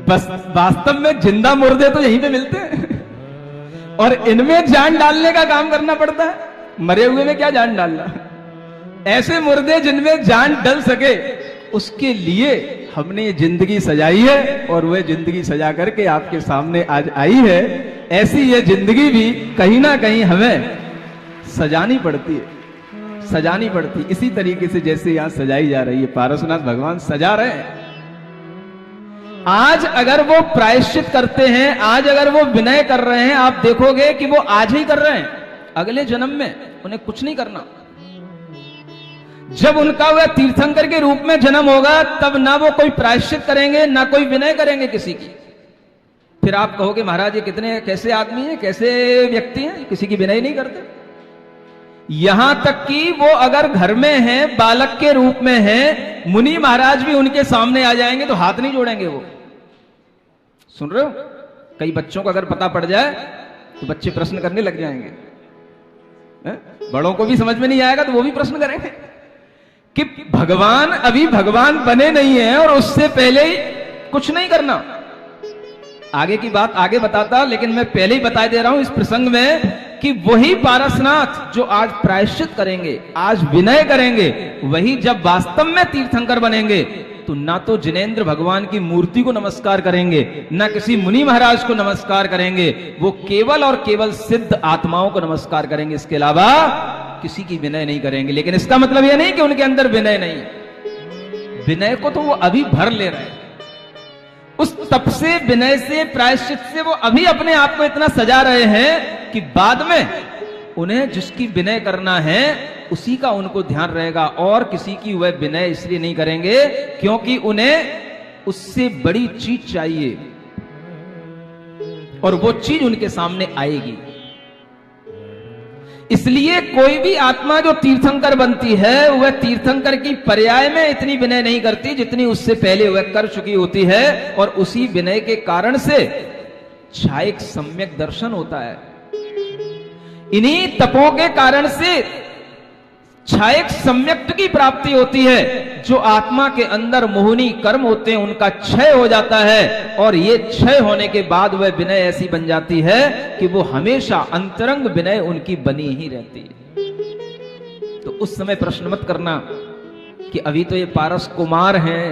बस वास्तव में जिंदा मुर्दे तो यहीं पे मिलते हैं, और इनमें जान डालने का काम करना पड़ता है। मरे हुए में क्या जान डालना? ऐसे मुर्दे जिनमें जान डल सके, उसके लिए हमने ये जिंदगी सजाई है, और वह जिंदगी सजा करके आपके सामने आज आई है। ऐसी ये जिंदगी भी कहीं ना कहीं हमें सजानी पड़ती है, सजानी पड़ती। इसी तरीके से जैसे यहां सजाई जा रही है, पारसनाथ भगवान सजा रहे हैं। आज अगर वो प्रायश्चित करते हैं, आज अगर वो विनय कर रहे हैं, आप देखोगे कि वो आज ही कर रहे हैं। अगले जन्म में उन्हें कुछ नहीं करना। जब उनका वह तीर्थंकर के रूप में जन्म होगा तब ना वो कोई प्रायश्चित करेंगे ना कोई विनय करेंगे किसी की। फिर आप कहोगे महाराज ये कितने कैसे आदमी है, कैसे व्यक्ति हैं, किसी की विनय नहीं करते। यहां तक कि वो अगर घर में हैं, बालक के रूप में हैं, मुनि महाराज भी उनके सामने आ जाएंगे तो हाथ नहीं जोड़ेंगे वो। सुन रहे हो? कई बच्चों को अगर पता पड़ जाए तो बच्चे प्रश्न करने लग जाएंगे। बड़ों को भी समझ में नहीं आएगा तो वो भी प्रश्न करेंगे कि भगवान अभी भगवान बने नहीं है और उससे पहले ही कुछ नहीं करना। आगे की बात आगे बताता, लेकिन मैं पहले ही बता दे रहा हूं इस प्रसंग में कि वही पारसनाथ जो आज प्रायश्चित करेंगे, आज विनय करेंगे, वही जब वास्तव में तीर्थंकर बनेंगे तो ना तो जिनेंद्र भगवान की मूर्ति को नमस्कार करेंगे, ना किसी मुनि महाराज को नमस्कार करेंगे। वो केवल और केवल सिद्ध आत्माओं को नमस्कार करेंगे, इसके अलावा किसी की विनय नहीं करेंगे। लेकिन इसका मतलब यह नहीं कि उनके अंदर विनय नहीं है। विनय को तो वो अभी भर ले रहे हैं। उस तप से, विनय से, प्रायश्चित से वो अभी अपने आप को इतना सजा रहे हैं कि बाद में उन्हें जिसकी विनय करना है उसी का उनको ध्यान रहेगा, और किसी की वह विनय इसलिए नहीं करेंगे क्योंकि उन्हें उससे बड़ी चीज चाहिए और वो चीज उनके सामने आएगी। इसलिए कोई भी आत्मा जो तीर्थंकर बनती है वह तीर्थंकर की पर्याय में इतनी विनय नहीं करती जितनी उससे पहले वह कर चुकी होती है, और उसी विनय के कारण से छायक सम्यक दर्शन होता है। इन्हीं तपों के कारण से छायक सम्यक्त की प्राप्ति होती है। जो आत्मा के अंदर मोहनी कर्म होते हैं उनका क्षय हो जाता है, और ये क्षय होने के बाद वह विनय ऐसी बन जाती है कि वो हमेशा अंतरंग विनय उनकी बनी ही रहती है। तो उस समय प्रश्न मत करना कि अभी तो ये पारस कुमार हैं,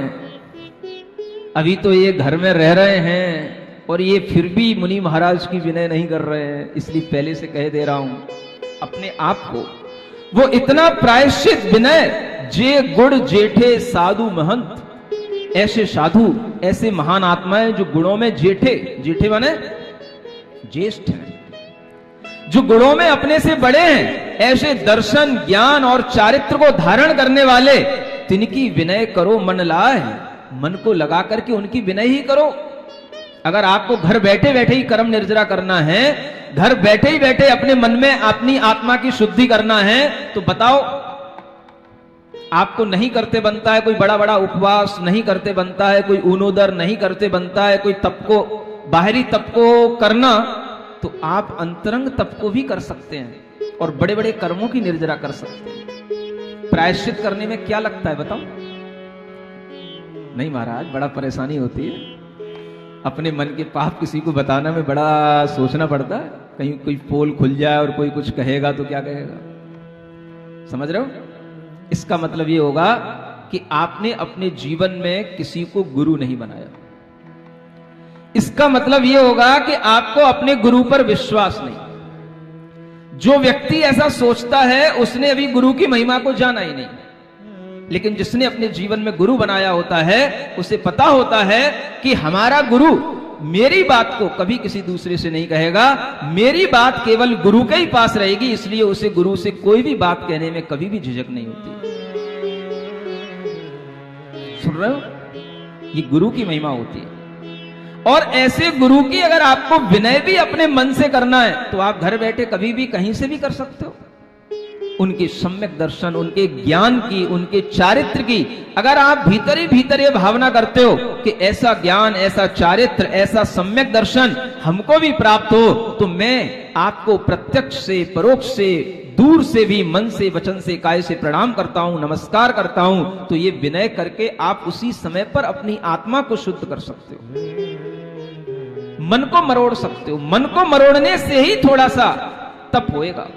अभी तो ये घर में रह रहे हैं और ये फिर भी मुनि महाराज की विनय नहीं कर रहे हैं। इसलिए पहले से कह दे रहा हूं, अपने आप को वो इतना प्रायश्चित विनय जे गुण जेठे साधु महंत, ऐसे साधु, ऐसे महान आत्माएं जो गुणों में जेठे, जेठे माने ज्येष्ठ हैं, जो गुणों में अपने से बड़े हैं, ऐसे दर्शन, ज्ञान और चारित्र को धारण करने वाले, तिनकी विनय करो मन लाए। मन को लगा करके उनकी विनय ही करो। अगर आपको घर बैठे बैठे ही कर्म निर्जरा करना है, घर बैठे ही बैठे अपने मन में अपनी आत्मा की शुद्धि करना है, तो बताओ आपको नहीं करते बनता है कोई बड़ा बड़ा उपवास, नहीं करते बनता है कोई ऊनोदर, नहीं करते बनता है कोई तप को, बाहरी तप को करना, तो आप अंतरंग तप को भी कर सकते हैं और बड़े बड़े कर्मों की निर्जरा कर सकते हैं। प्रायश्चित करने में क्या लगता है बताओ? नहीं महाराज, बड़ा परेशानी होती है। अपने मन के पाप किसी को बताना में बड़ा सोचना पड़ता है। कहीं कोई पोल खुल जाए और कोई कुछ कहेगा तो क्या कहेगा? समझ रहे हो? इसका मतलब ये होगा कि आपने अपने जीवन में किसी को गुरु नहीं बनाया। इसका मतलब ये होगा कि आपको अपने गुरु पर विश्वास नहीं। जो व्यक्ति ऐसा सोचता है उसने अभी गुरु की महिमा को जाना ही नहीं। लेकिन जिसने अपने जीवन में गुरु बनाया होता है उसे पता होता है कि हमारा गुरु मेरी बात को कभी किसी दूसरे से नहीं कहेगा, मेरी बात केवल गुरु के ही पास रहेगी, इसलिए उसे गुरु से कोई भी बात कहने में कभी भी झिझक नहीं होती। सुन रहे हो? ये गुरु की महिमा होती है। और ऐसे गुरु की अगर आपको विनय भी अपने मन से करना है तो आप घर बैठे कभी भी कहीं से भी कर सकते हो। उनके सम्यक दर्शन, उनके ज्ञान की, उनके चारित्र की अगर आप भीतर ही भीतर ये भावना करते हो कि ऐसा ज्ञान, ऐसा चारित्र, ऐसा सम्यक दर्शन हमको भी प्राप्त हो, तो मैं आपको प्रत्यक्ष से, परोक्ष से, दूर से भी, मन से, वचन से, काय से प्रणाम करता हूं, नमस्कार करता हूं। तो ये विनय करके आप उसी समय पर अपनी आत्मा को शुद्ध कर सकते हो, मन को मरोड़ सकते हो। मन को मरोड़ने से ही थोड़ा सा तप होएगा।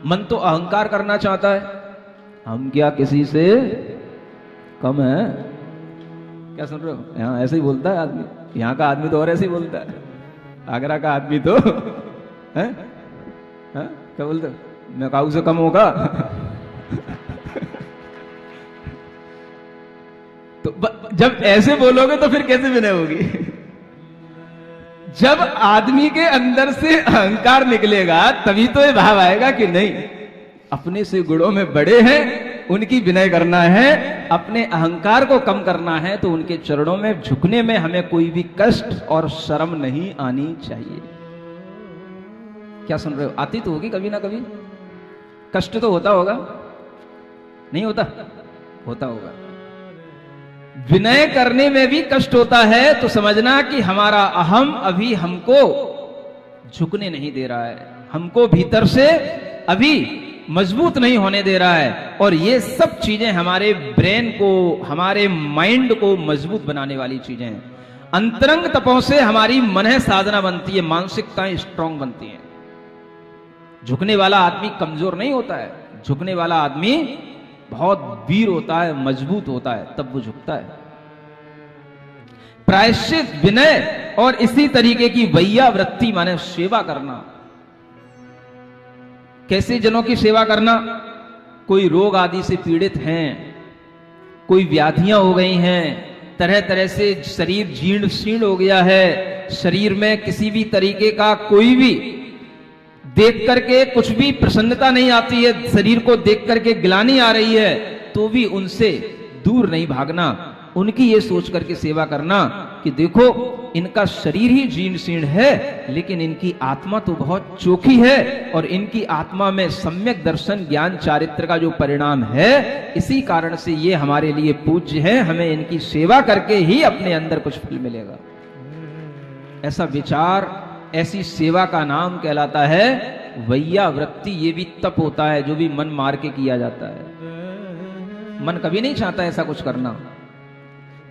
मन तो अहंकार करना चाहता है, हम क्या किसी से कम है? क्या सुन रहे हो? यहाँ ऐसे ही बोलता है आदमी। यहाँ का आदमी तो और ऐसे ही बोलता है। आगरा का आदमी तो है? क्या बोलते? मैं काऊ से कम होगा? तो जब ऐसे बोलोगे तो फिर कैसे विनय होगी? जब आदमी के अंदर से अहंकार निकलेगा तभी तो ये भाव आएगा कि नहीं, अपने से गुणों में बड़े हैं, उनकी विनय करना है, अपने अहंकार को कम करना है, तो उनके चरणों में झुकने में हमें कोई भी कष्ट और शर्म नहीं आनी चाहिए। क्या सुन रहे हो? आती तो होगी कभी ना कभी, कष्ट तो होता होगा, नहीं होता? होता होगा। विनय करने में भी कष्ट होता है तो समझना कि हमारा अहम अभी हमको झुकने नहीं दे रहा है, हमको भीतर से अभी मजबूत नहीं होने दे रहा है। और ये सब चीजें हमारे ब्रेन को, हमारे माइंड को मजबूत बनाने वाली चीजें हैं। अंतरंग तपों से हमारी मन साधना बनती है, मानसिकताएं स्ट्रांग बनती हैं। झुकने वाला आदमी कमजोर नहीं होता है, झुकने वाला आदमी बहुत वीर होता है, मजबूत होता है, तब वो झुकता है। प्रायश्चित, विनय और इसी तरीके की वैया वृत्ति माने सेवा करना। कैसे जनों की सेवा करना? कोई रोग आदि से पीड़ित हैं, कोई व्याधियां हो गई हैं, तरह तरह से शरीर जीर्ण शीर्ण हो गया है, शरीर में किसी भी तरीके का कोई भी देख करके कुछ भी प्रसन्नता नहीं आती है, शरीर को देख करके गिलानी आ रही है, तो भी उनसे दूर नहीं भागना, उनकी ये सोच करके सेवा करना कि देखो इनका शरीर ही जीर्ण शीर्ण है, लेकिन इनकी आत्मा तो बहुत चोखी है, और इनकी आत्मा में सम्यक दर्शन ज्ञान चारित्र का जो परिणाम है, इसी कारण से ये हमारे लिए पूज्य है, हमें इनकी सेवा करके ही अपने अंदर कुछ फल मिलेगा। ऐसा विचार, ऐसी सेवा का नाम कहलाता है वैया वृत्ति। ये भी तप होता है जो भी मन मार के किया जाता है। मन कभी नहीं चाहता ऐसा कुछ करना,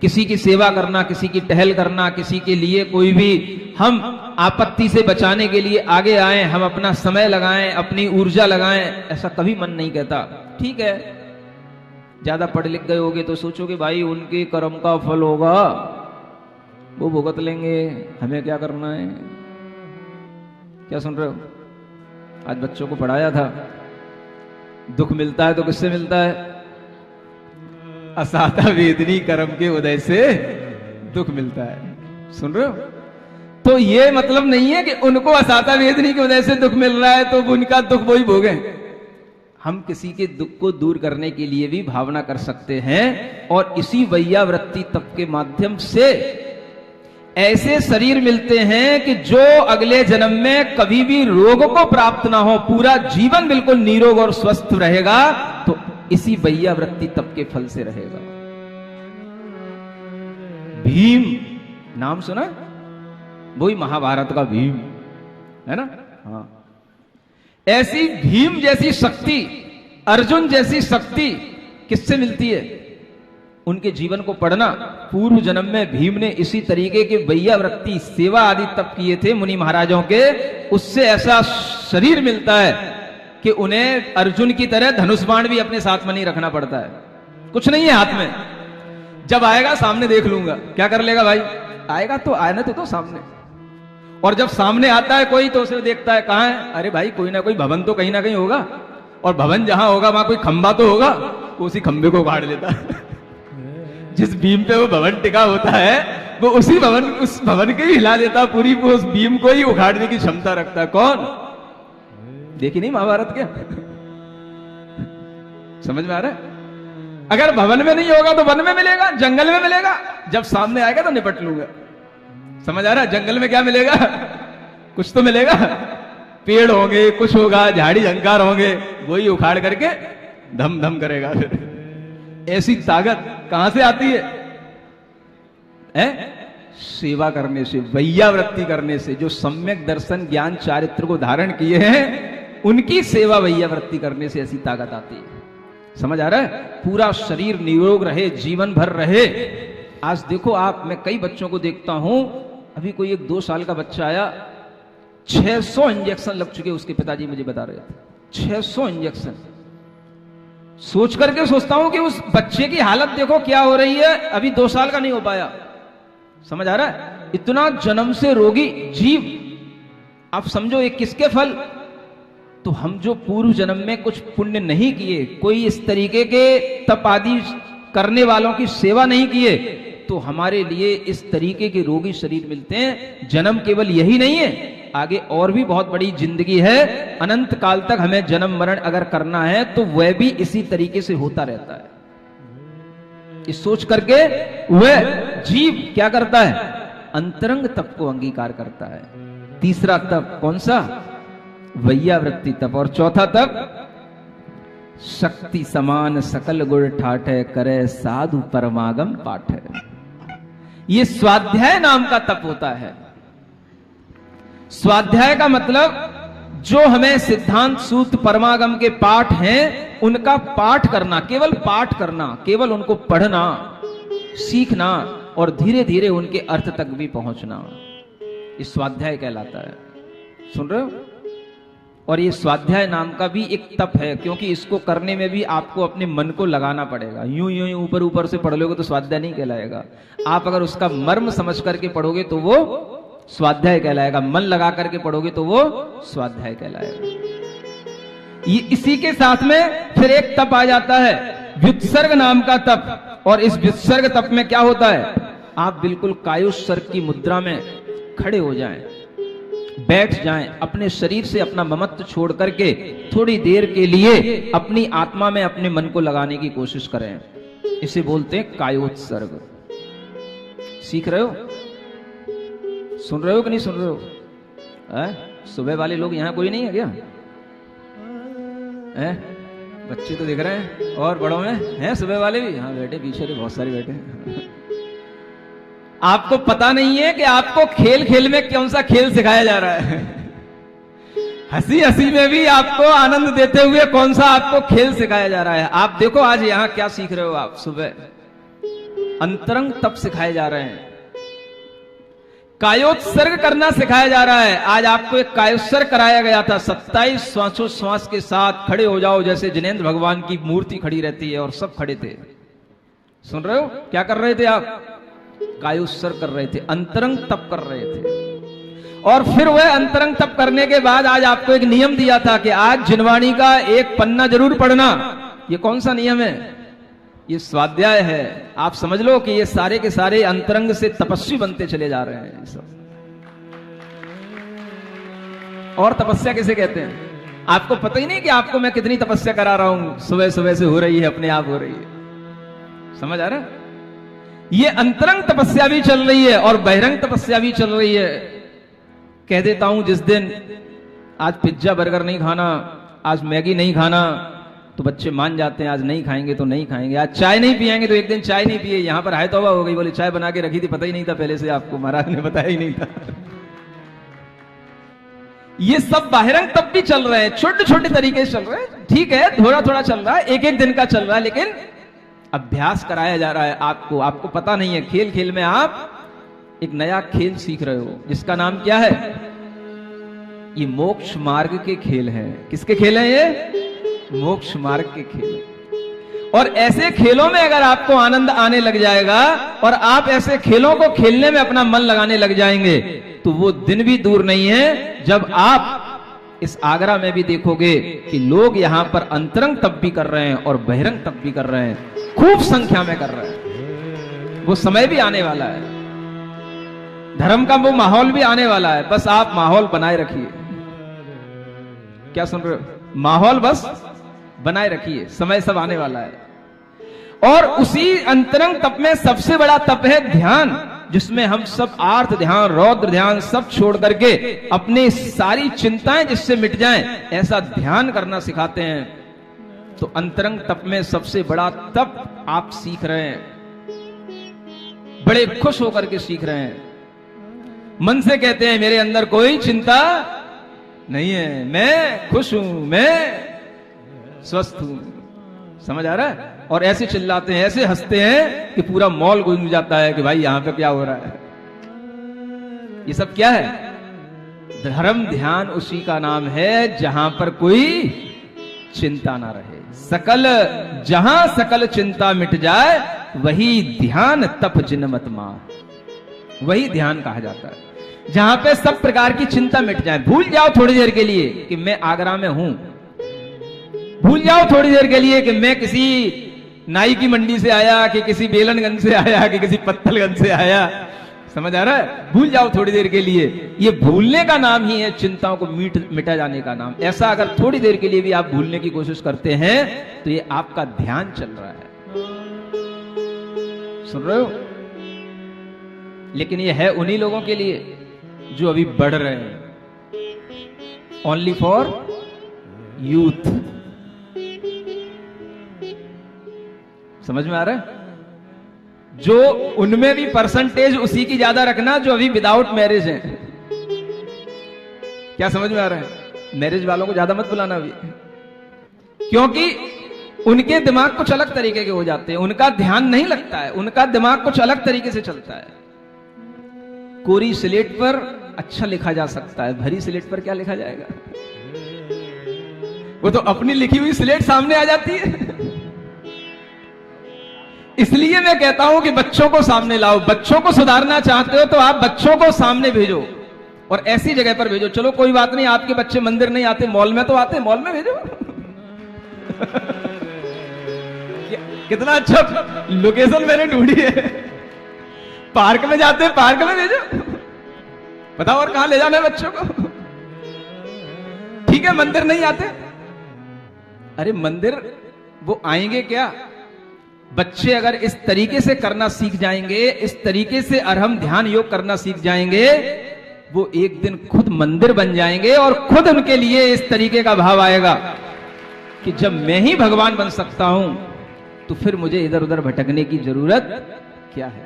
किसी की सेवा करना, किसी की टहल करना, किसी के लिए कोई भी हम आपत्ति से बचाने के लिए आगे आए, हम अपना समय लगाएं, अपनी ऊर्जा लगाएं, ऐसा कभी मन नहीं कहता। ठीक है, ज्यादा पढ़ लिख गए होगे तो सोचोगे भाई उनके कर्म का फल होगा, वो भुगत लेंगे, हमें क्या करना है। क्या सुन रहे हो? आज बच्चों को पढ़ाया था, दुख मिलता है तो किससे मिलता है? असाता वेदनी कर्म के उदय से दुख मिलता है। सुन रहे हो? तो ये मतलब नहीं है कि उनको असाता वेदनी के उदय से दुख मिल रहा है तो उनका दुख वही भोगे। हम किसी के दुख को दूर करने के लिए भी भावना कर सकते हैं, और इसी वैया वृत्ति तप के माध्यम से ऐसे शरीर मिलते हैं कि जो अगले जन्म में कभी भी रोग को प्राप्त ना हो, पूरा जीवन बिल्कुल निरोग और स्वस्थ रहेगा, तो इसी वैया वृत्ति तप के फल से रहेगा। भीम नाम सुना? वही महाभारत का भीम है ना? हाँ, ऐसी भीम जैसी शक्ति, अर्जुन जैसी शक्ति किससे मिलती है? उनके जीवन को पढ़ना। पूर्व जन्म में भीम ने इसी तरीके के वैया वृत्ति, सेवा आदि तप किए थे मुनि महाराजों के, उससे ऐसा शरीर मिलता है कि उन्हें अर्जुन की तरह धनुष बाण भी अपने साथ में नहीं रखना पड़ता है। कुछ नहीं है हाथ में, जब आएगा सामने देख लूंगा। क्या कर लेगा भाई? आएगा तो आने तो सामने, और जब सामने आता है कोई तो उसे देखता है, कहां है? अरे भाई कोई ना कोई भवन तो कहीं ना कहीं होगा, और भवन जहां होगा वहां कोई खंबा तो होगा, वो उसी खंबे को उखाड़ लेता है। जिस बीम पे वो भवन टिका होता है वो उस भवन के ही हिला देता, पूरी वो उस बीम को ही उखाड़ने की क्षमता रखता है। कौन? देखी नहीं महाभारत? क्या समझ में आ रहा है? अगर भवन में नहीं होगा तो वन में मिलेगा, जंगल में मिलेगा, जब सामने आएगा तो निपट लूंगा। समझ आ रहा है? जंगल में क्या मिलेगा? कुछ तो मिलेगा, पेड़ होंगे, कुछ होगा, झाड़ी झंकार होंगे, वही उखाड़ करके धम धम करेगा। ऐसी ताकत कहां से आती है? सेवा करने से, वैया वृत्ति करने से। जो सम्यक दर्शन ज्ञान चारित्र को धारण किए हैं उनकी सेवा वैया वृत्ति करने से ऐसी ताकत आती है। समझ आ रहा है? पूरा शरीर निरोग रहे, जीवन भर रहे। आज देखो आप, मैं कई बच्चों को देखता हूं, अभी कोई एक 2 साल का बच्चा आया, 600 इंजेक्शन लग चुके, उसके पिताजी मुझे बता रहे थे। 600 इंजेक्शन। सोच करके सोचता हूं कि उस बच्चे की हालत देखो क्या हो रही है, अभी 2 साल का नहीं हो पाया। समझ आ रहा है? इतना जन्म से रोगी जीव, आप समझो ये किसके फल? तो हम जो पूर्व जन्म में कुछ पुण्य नहीं किए, कोई इस तरीके के तप आदि करने वालों की सेवा नहीं किए, तो हमारे लिए इस तरीके के रोगी शरीर मिलते हैं। जन्म केवल यही नहीं है, आगे और भी बहुत बड़ी जिंदगी है। अनंत काल तक हमें जन्म मरण अगर करना है तो वह भी इसी तरीके से होता रहता है। इस सोच करके वह जीव क्या करता है, अंतरंग तप को अंगीकार करता है। तीसरा तप कौन सा, वैयावृत्ति तप। और चौथा तप, शक्ति समान सकल गुण ठाठे करे साधु परमागम पाठे। ये स्वाध्याय नाम का तप होता है। स्वाध्याय का मतलब जो हमें सिद्धांत सूत्र परमागम के पाठ हैं उनका पाठ करना, केवल पाठ करना, केवल उनको पढ़ना, सीखना और धीरे धीरे उनके अर्थ तक भी पहुंचना, इस स्वाध्याय कहलाता है। सुन रहे हो? और ये स्वाध्याय नाम का भी एक तप है, क्योंकि इसको करने में भी आपको अपने मन को लगाना पड़ेगा। यूं यूं ऊपर ऊपर से पढ़ लोगे तो स्वाध्याय नहीं कहलाएगा। आप अगर उसका मर्म समझ करके पढ़ोगे तो वो स्वाध्याय कहलाएगा। मन लगा करके पढ़ोगे तो वो स्वाध्याय कहलाएगा। ये इसी के साथ में फिर एक तप आ जाता है, व्युत्सर्ग नाम का तप। और इस व्युत्सर्ग तप में क्या होता है, आप बिल्कुल कायोत्सर्ग की मुद्रा में खड़े हो जाएं, बैठ जाएं, अपने शरीर से अपना ममत्व छोड़ करके थोड़ी देर के लिए अपनी आत्मा में अपने मन को लगाने की कोशिश करें। इसे बोलते हैं कायोत्सर्ग। सीख रहे हो? सुन रहे हो कि नहीं सुन रहे हो? सुबह वाले लोग यहां कोई नहीं है क्या? बच्चे तो दिख रहे हैं, और बड़ों में हैं सुबह वाले भी? हाँ बैठे, पीछे बहुत सारे बैठे। आपको पता नहीं है कि आपको खेल खेल में कौन सा खेल सिखाया जा रहा है। हंसी हंसी में भी आपको आनंद देते हुए कौन सा आपको खेल सिखाया जा रहा है। आप देखो आज यहां क्या सीख रहे हो। आप सुबह अंतरंग तप सिखाए जा रहे हैं, कायोत्सर्ग करना सिखाया जा रहा है। आज आपको एक कायोत्सर्ग कराया गया था। 27 श्वासोच्छ्वास के साथ खड़े हो जाओ, जैसे जिनेंद्र भगवान की मूर्ति खड़ी रहती है और सब खड़े थे। सुन रहे हो? क्या कर रहे थे आप? कायोत्सर्ग कर रहे थे, अंतरंग तप कर रहे थे। और फिर वह अंतरंग तप करने के बाद आज आपको एक नियम दिया था कि आज जिनवाणी का एक पन्ना जरूर पढ़ना। ये कौन सा नियम है? ये स्वाध्याय है। आप समझ लो कि ये सारे के सारे अंतरंग से तपस्वी बनते चले जा रहे हैं सब। और तपस्या किसे कहते हैं? आपको पता ही नहीं कि आपको मैं कितनी तपस्या करा रहा हूं, सुबह सुबह से हो रही है, अपने आप हो रही है। समझ आ रहा है? ये अंतरंग तपस्या भी चल रही है और बहिरंग तपस्या भी चल रही है। कह देता हूं जिस दिन आज पिज्जा बर्गर नहीं खाना, आज मैगी नहीं खाना, तो बच्चे मान जाते हैं। आज नहीं खाएंगे तो नहीं खाएंगे। आज चाय नहीं पिएंगे तो एक दिन चाय नहीं पिए। यहां पर हाय तौबा हो गई, बोले चाय बना के रखी थी, पता ही नहीं था पहले से, आपको महाराज ने बताया ही नहीं था। ये सब बहिरंग तप भी चल रहे हैं, छोटे छोटे तरीके से चल रहे हैं। ठीक है, थोड़ा थोड़ा चल रहा है, एक एक दिन का चल रहा है, लेकिन अभ्यास कराया जा रहा है आपको। आपको पता नहीं है, खेल खेल में आप एक नया खेल सीख रहे हो, जिसका नाम क्या है? ये मोक्ष मार्ग के खेल हैं। किसके खेल हैं ये? मोक्ष मार्ग के खेल। और ऐसे खेलों में अगर आपको आनंद आने लग जाएगा और आप ऐसे खेलों को खेलने में अपना मन लगाने लग जाएंगे, तो वो दिन भी दूर नहीं है जब आप इस आगरा में भी देखोगे कि लोग यहां पर अंतरंग तप भी कर रहे हैं और बहिरंग तप भी कर रहे हैं, खूब संख्या में कर रहे हैं। वो समय भी आने वाला है, धर्म का वो माहौल भी आने वाला है। बस आप माहौल बनाए रखिए। क्या सुन रहे हो? माहौल बस बनाए रखिए, समय सब आने वाला है। और उसी अंतरंग तप में सबसे बड़ा तप है ध्यान, जिसमें हम सब आर्त ध्यान, रौद्र ध्यान सब छोड़ करके अपनी सारी चिंताएं जिससे मिट जाएं, ऐसा ध्यान करना सिखाते हैं। तो अंतरंग तप में सबसे बड़ा तप आप सीख रहे हैं, बड़े खुश होकर के सीख रहे हैं। मन से कहते हैं मेरे अंदर कोई चिंता नहीं है, मैं खुश हूं, मैं स्वस्थ हूं। समझ आ रहा है? और ऐसे चिल्लाते हैं, ऐसे हंसते हैं कि पूरा मॉल गूंज जाता है कि भाई यहां पे क्या हो रहा है। ये सब क्या है? धर्म ध्यान उसी का नाम है जहां पर कोई चिंता ना रहे। जहां सकल चिंता मिट जाए, वही ध्यान तप जिन मत मार। वही ध्यान कहा जाता है, जहां पे सब प्रकार की चिंता मिट जाए। भूल जाओ थोड़ी देर के लिए कि मैं आगरा में हूं, भूल जाओ थोड़ी देर के लिए कि मैं किसी नाई की मंडी से आया कि किसी बेलनगंज से आया कि किसी पत्थलगंज से आया, समझ आ रहा है? भूल जाओ थोड़ी देर के लिए। ये भूलने का नाम ही है चिंताओं को मिटा जाने का नाम। ऐसा अगर थोड़ी देर के लिए भी आप भूलने की कोशिश करते हैं तो ये आपका ध्यान चल रहा है। सुन रहे हो? लेकिन ये है उन्हीं लोगों के लिए जो अभी बढ़ रहे हैं, ओनली फॉर यूथ। समझ में आ रहा है? जो उनमें भी परसेंटेज उसी की ज्यादा रखना जो अभी विदाउट मैरिज है। क्या समझ में आ रहा है? मैरिज वालों को ज्यादा मत बुलाना अभी, क्योंकि उनके दिमाग कुछ अलग तरीके के हो जाते हैं, उनका ध्यान नहीं लगता है, उनका दिमाग कुछ अलग तरीके से चलता है। कोरी स्लेट पर अच्छा लिखा जा सकता है, भरी स्लेट पर क्या लिखा जाएगा? वो तो अपनी लिखी हुई स्लेट सामने आ जाती है। इसलिए मैं कहता हूं कि बच्चों को सामने लाओ। बच्चों को सुधारना चाहते हो तो आप बच्चों को सामने भेजो और ऐसी जगह पर भेजो। चलो कोई बात नहीं, आपके बच्चे मंदिर नहीं आते, मॉल में तो आते, मॉल में भेजो। कितना अच्छा लोकेशन मैंने ढूंढी है। पार्क में जाते, पार्क में भेजो। बताओ और कहां ले जाना है बच्चों को? ठीक है, मंदिर नहीं आते, अरे मंदिर वो आएंगे क्या? बच्चे अगर इस तरीके से करना सीख जाएंगे, इस तरीके से अरहम ध्यान योग करना सीख जाएंगे, वो एक दिन खुद मंदिर बन जाएंगे और खुद उनके लिए इस तरीके का भाव आएगा कि जब मैं ही भगवान बन सकता हूं तो फिर मुझे इधर उधर भटकने की जरूरत क्या है।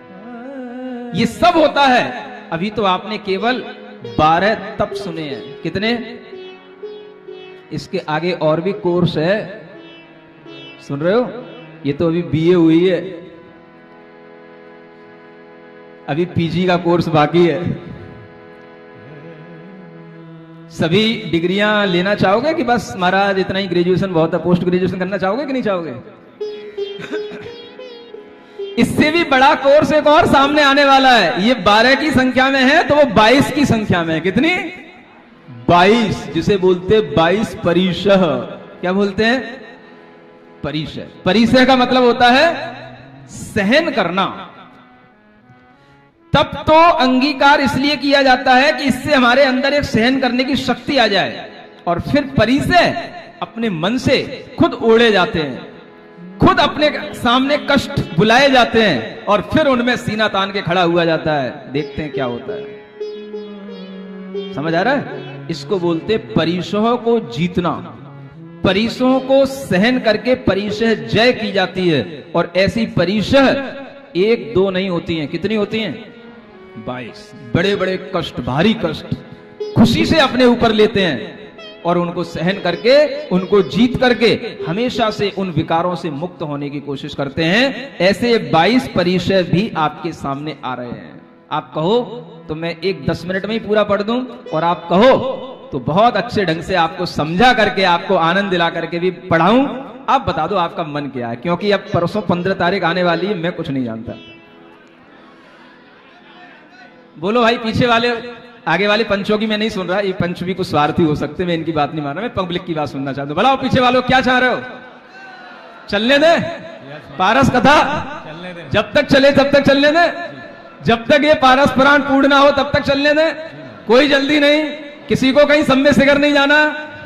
ये सब होता है। अभी तो आपने केवल 12 तप सुने हैं। कितने? इसके आगे और भी कोर्स है, सुन रहे हो? ये तो अभी बीए हुई है, अभी पीजी का कोर्स बाकी है। सभी डिग्रियां लेना चाहोगे कि बस महाराज इतना ही ग्रेजुएशन बहुत है? पोस्ट ग्रेजुएशन करना चाहोगे कि नहीं चाहोगे? इससे भी बड़ा कोर्स एक और सामने आने वाला है। ये 12 की संख्या में है तो वो 22 की संख्या में है। कितनी? 22, जिसे बोलते 22 परिशः। क्या बोलते हैं? परिशय। परिशय का मतलब होता है सहन करना। तब तो अंगीकार इसलिए किया जाता है कि इससे हमारे अंदर एक सहन करने की शक्ति आ जाए, और फिर परिशय अपने मन से खुद ओढ़े जाते हैं, खुद अपने सामने कष्ट बुलाए जाते हैं और फिर उनमें सीना तान के खड़ा हुआ जाता है। देखते हैं क्या होता है। समझ आ रहा है? इसको बोलते परिशय को जीतना। परिशयों को सहन करके परिशय जय की जाती है। और ऐसी परिशय 1-2 नहीं होती हैं। कितनी होती हैं? 22। बड़े बड़े कष्ट, भारी कष्ट खुशी से अपने ऊपर लेते हैं और उनको सहन करके, उनको जीत करके हमेशा से उन विकारों से मुक्त होने की कोशिश करते हैं। ऐसे 22 परिशय भी आपके सामने आ रहे हैं। आप कहो तो मैं 10 मिनट में ही पूरा पढ़ दूं, और आप कहो तो बहुत अच्छे ढंग से आपको समझा करके, आपको आनंद दिला करके भी पढ़ाऊं। आप बता दो आपका मन क्या है, क्योंकि अब परसों 15 तारीख आने वाली है, मैं कुछ नहीं जानता। बोलो भाई, पीछे वाले, आगे वाले पंचों की मैं नहीं सुन रहा। ये पंच भी कुछ स्वार्थी हो सकते, मैं इनकी बात नहीं मान रहा, मैं पब्लिक की बात सुनना चाहता हूं। बोलाओ पीछे वालों, क्या चाह रहे हो? चलने दे पारस कथा, जब तक चले तब तक चलने दे, जब तक ये पारस पुराण पूर्ण ना हो तब तक चलने दे। कोई जल्दी नहीं, किसी को कहीं सम्य शिखर नहीं जाना।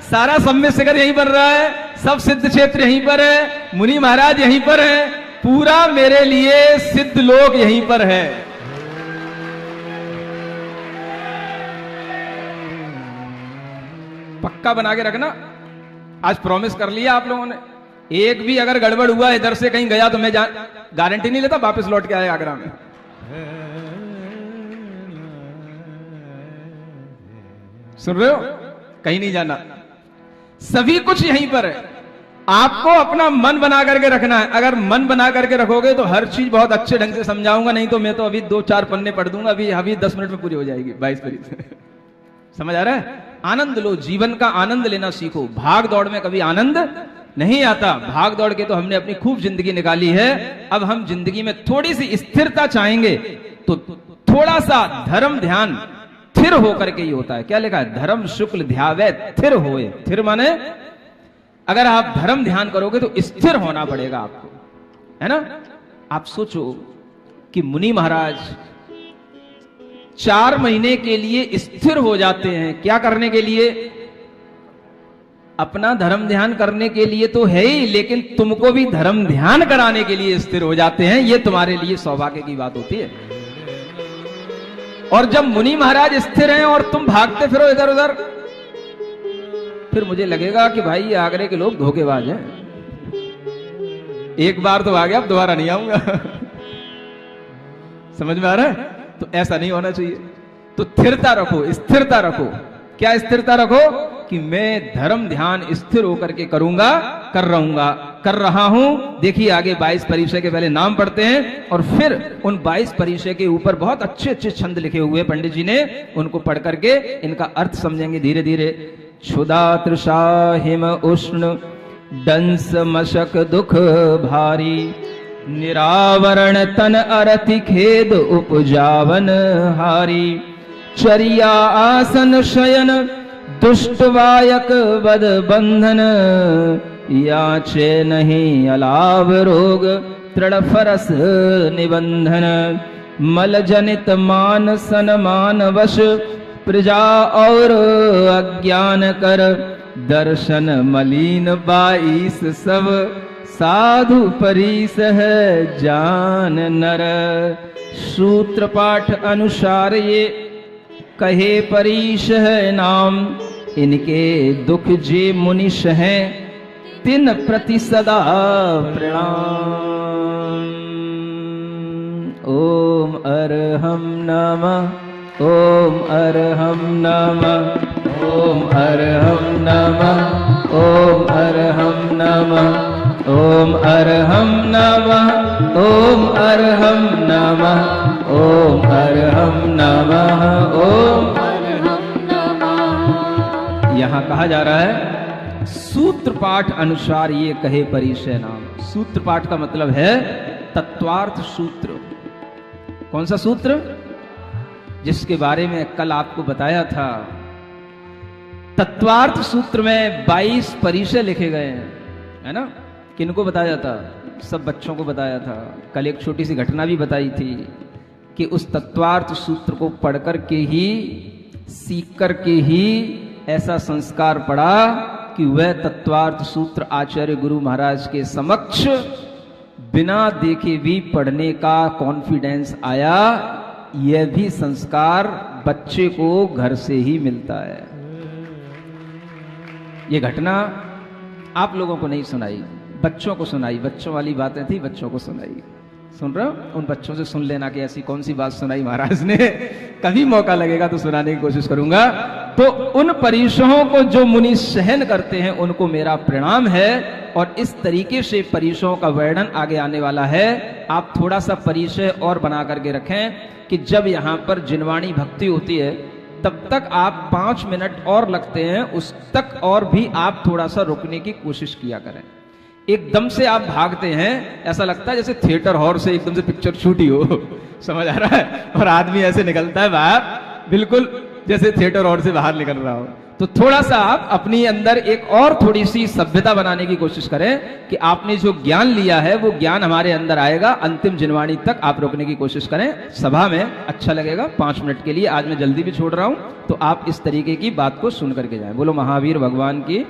सारा सम्य शिखर यहीं पर रहा है, सब सिद्ध क्षेत्र यहीं पर है, मुनि महाराज यहीं पर है, पूरा मेरे लिए सिद्ध लोक यहीं पर है। पक्का बना के रखना, आज प्रॉमिस कर लिया आप लोगों ने। एक भी अगर गड़बड़ हुआ, इधर से कहीं गया तो मैं गारंटी नहीं लेता वापस लौट के आए आगरा में। सुन रहे हो? कहीं नहीं जाना, सभी कुछ यहीं पर है। आपको अपना मन बना करके रखना है। अगर मन बना करके रखोगे तो हर चीज बहुत अच्छे ढंग से समझाऊंगा, नहीं तो मैं तो अभी 2-4 पन्ने पढ़ दूंगा, अभी 10 मिनट में पूरी हो जाएगी 22 परिशय। समझ आ रहा है? आनंद लो, जीवन का आनंद लेना सीखो। भाग दौड़ में कभी आनंद नहीं आता। भाग दौड़ के तो हमने अपनी खूब जिंदगी निकाली है। अब हम जिंदगी में थोड़ी सी स्थिरता चाहेंगे तो थोड़ा सा धर्म ध्यान थिर होकर के ही होता है। क्या लिखा है? धर्म शुक्ल ध्यावे थिर होए। थिर माने अगर आप धर्म ध्यान करोगे तो स्थिर होना पड़ेगा आपको। है ना। आप सोचो कि मुनि महाराज 4 महीने के लिए स्थिर हो जाते हैं। क्या करने के लिए? अपना धर्म ध्यान करने के लिए तो है ही, लेकिन तुमको भी धर्म ध्यान कराने के लिए स्थिर हो जाते हैं। ये तुम्हारे लिए सौभाग्य की बात होती है। और जब मुनि महाराज स्थिर हैं और तुम भागते फिरो इधर उधर, फिर मुझे लगेगा कि भाई ये आगरे के लोग धोखेबाज हैं। एक बार तो आ गया, अब दोबारा नहीं आऊंगा। समझ में आ रहा है? तो ऐसा नहीं होना चाहिए। तो स्थिरता रखो, स्थिरता रखो। क्या स्थिरता रखो? कि मैं धर्म ध्यान स्थिर होकर के करूंगा, कर रहा हूं। देखिए आगे 22 परिचय के पहले नाम पढ़ते हैं और फिर उन 22 परिचय के ऊपर बहुत अच्छे अच्छे छंद लिखे हुए पंडित जी ने, उनको पढ़ करके इनका अर्थ समझेंगे धीरे धीरे। क्षुधा तृषा हिम उष्ण डंस मशक दुख भारी, निरावरण तन अरति खेद उपजावन हारी, चरिया आसन शयन दुष्ट वायक बद बंधन, याचे नहीं अलाव रोग तृण फरस निबंधन, मल जनित मान सनमान वश प्रजा और अज्ञान कर, दर्शन मलिन 22 सब साधु परीस है जान नर। सूत्र पाठ अनुसार ये कहे परीश है नाम, इनके दुख जे मुनिश हैं तिन प्रति सदा प्रणाम। ओम अरहम नमः, ओम अरहम नमः, ओम अरहम नमः, ओम अरहम नमः, ओम अरहम नमः, ओम अरहम नमः, ओम अरहम नमः, ओम अरहम नमः। यहां कहा जा रहा है सूत्र पाठ अनुसार ये कहे परिचय नाम। सूत्र पाठ का मतलब है तत्वार्थ सूत्र। कौन सा सूत्र? जिसके बारे में कल आपको बताया था। तत्वार्थ सूत्र में 22 परिचय लिखे गए हैं, है ना। किनको बताया था? सब बच्चों को बताया था। कल एक छोटी सी घटना भी बताई थी कि उस तत्वार्थ सूत्र को पढ़ कर के ही, सीख कर के ही ऐसा संस्कार पड़ा कि वह तत्वार्थ सूत्र आचार्य गुरु महाराज के समक्ष बिना देखे भी पढ़ने का कॉन्फिडेंस आया। यह भी संस्कार बच्चे को घर से ही मिलता है। यह घटना आप लोगों को नहीं सुनाई, बच्चों को सुनाई। बच्चों वाली बातें थी, बच्चों को सुनाई। सुन रहे हो? उन बच्चों से सुन लेना कि ऐसी कौन सी बात सुनाई महाराज ने। कभी मौका लगेगा तो सुनाने की कोशिश करूंगा। तो उन परिचयों को जो मुनि सहन करते हैं उनको मेरा प्रणाम है। और इस तरीके से परिचयों का वर्णन आगे आने वाला है। आप थोड़ा सा परिचय और बना करके रखें कि जब यहां पर जिनवाणी भक्ति होती है तब तक आप 5 मिनट और लगते हैं, उस तक और भी आप थोड़ा सा रुकने की कोशिश किया करें। एकदम से आप भागते हैं, ऐसा लगता है जैसे थिएटर हॉल से एकदम से पिक्चर छूटी हो। समझ आ रहा है? और आदमी ऐसे निकलता है बाहर, बिल्कुल जैसे थिएटर हॉल से बाहर निकल रहा हो। तो थोड़ा सा आप अपनी अंदर एक और थोड़ी सी सभ्यता बनाने की कोशिश करें कि आपने जो ज्ञान लिया है वो ज्ञान हमारे अंदर आएगा। अंतिम जिनवाणी तक आप रोकने की कोशिश करें। सभा में अच्छा लगेगा 5 मिनट के लिए। आज मैं जल्दी भी छोड़ रहा हूं, तो आप इस तरीके की बात को सुन करके जाएं। बोलो महावीर भगवान की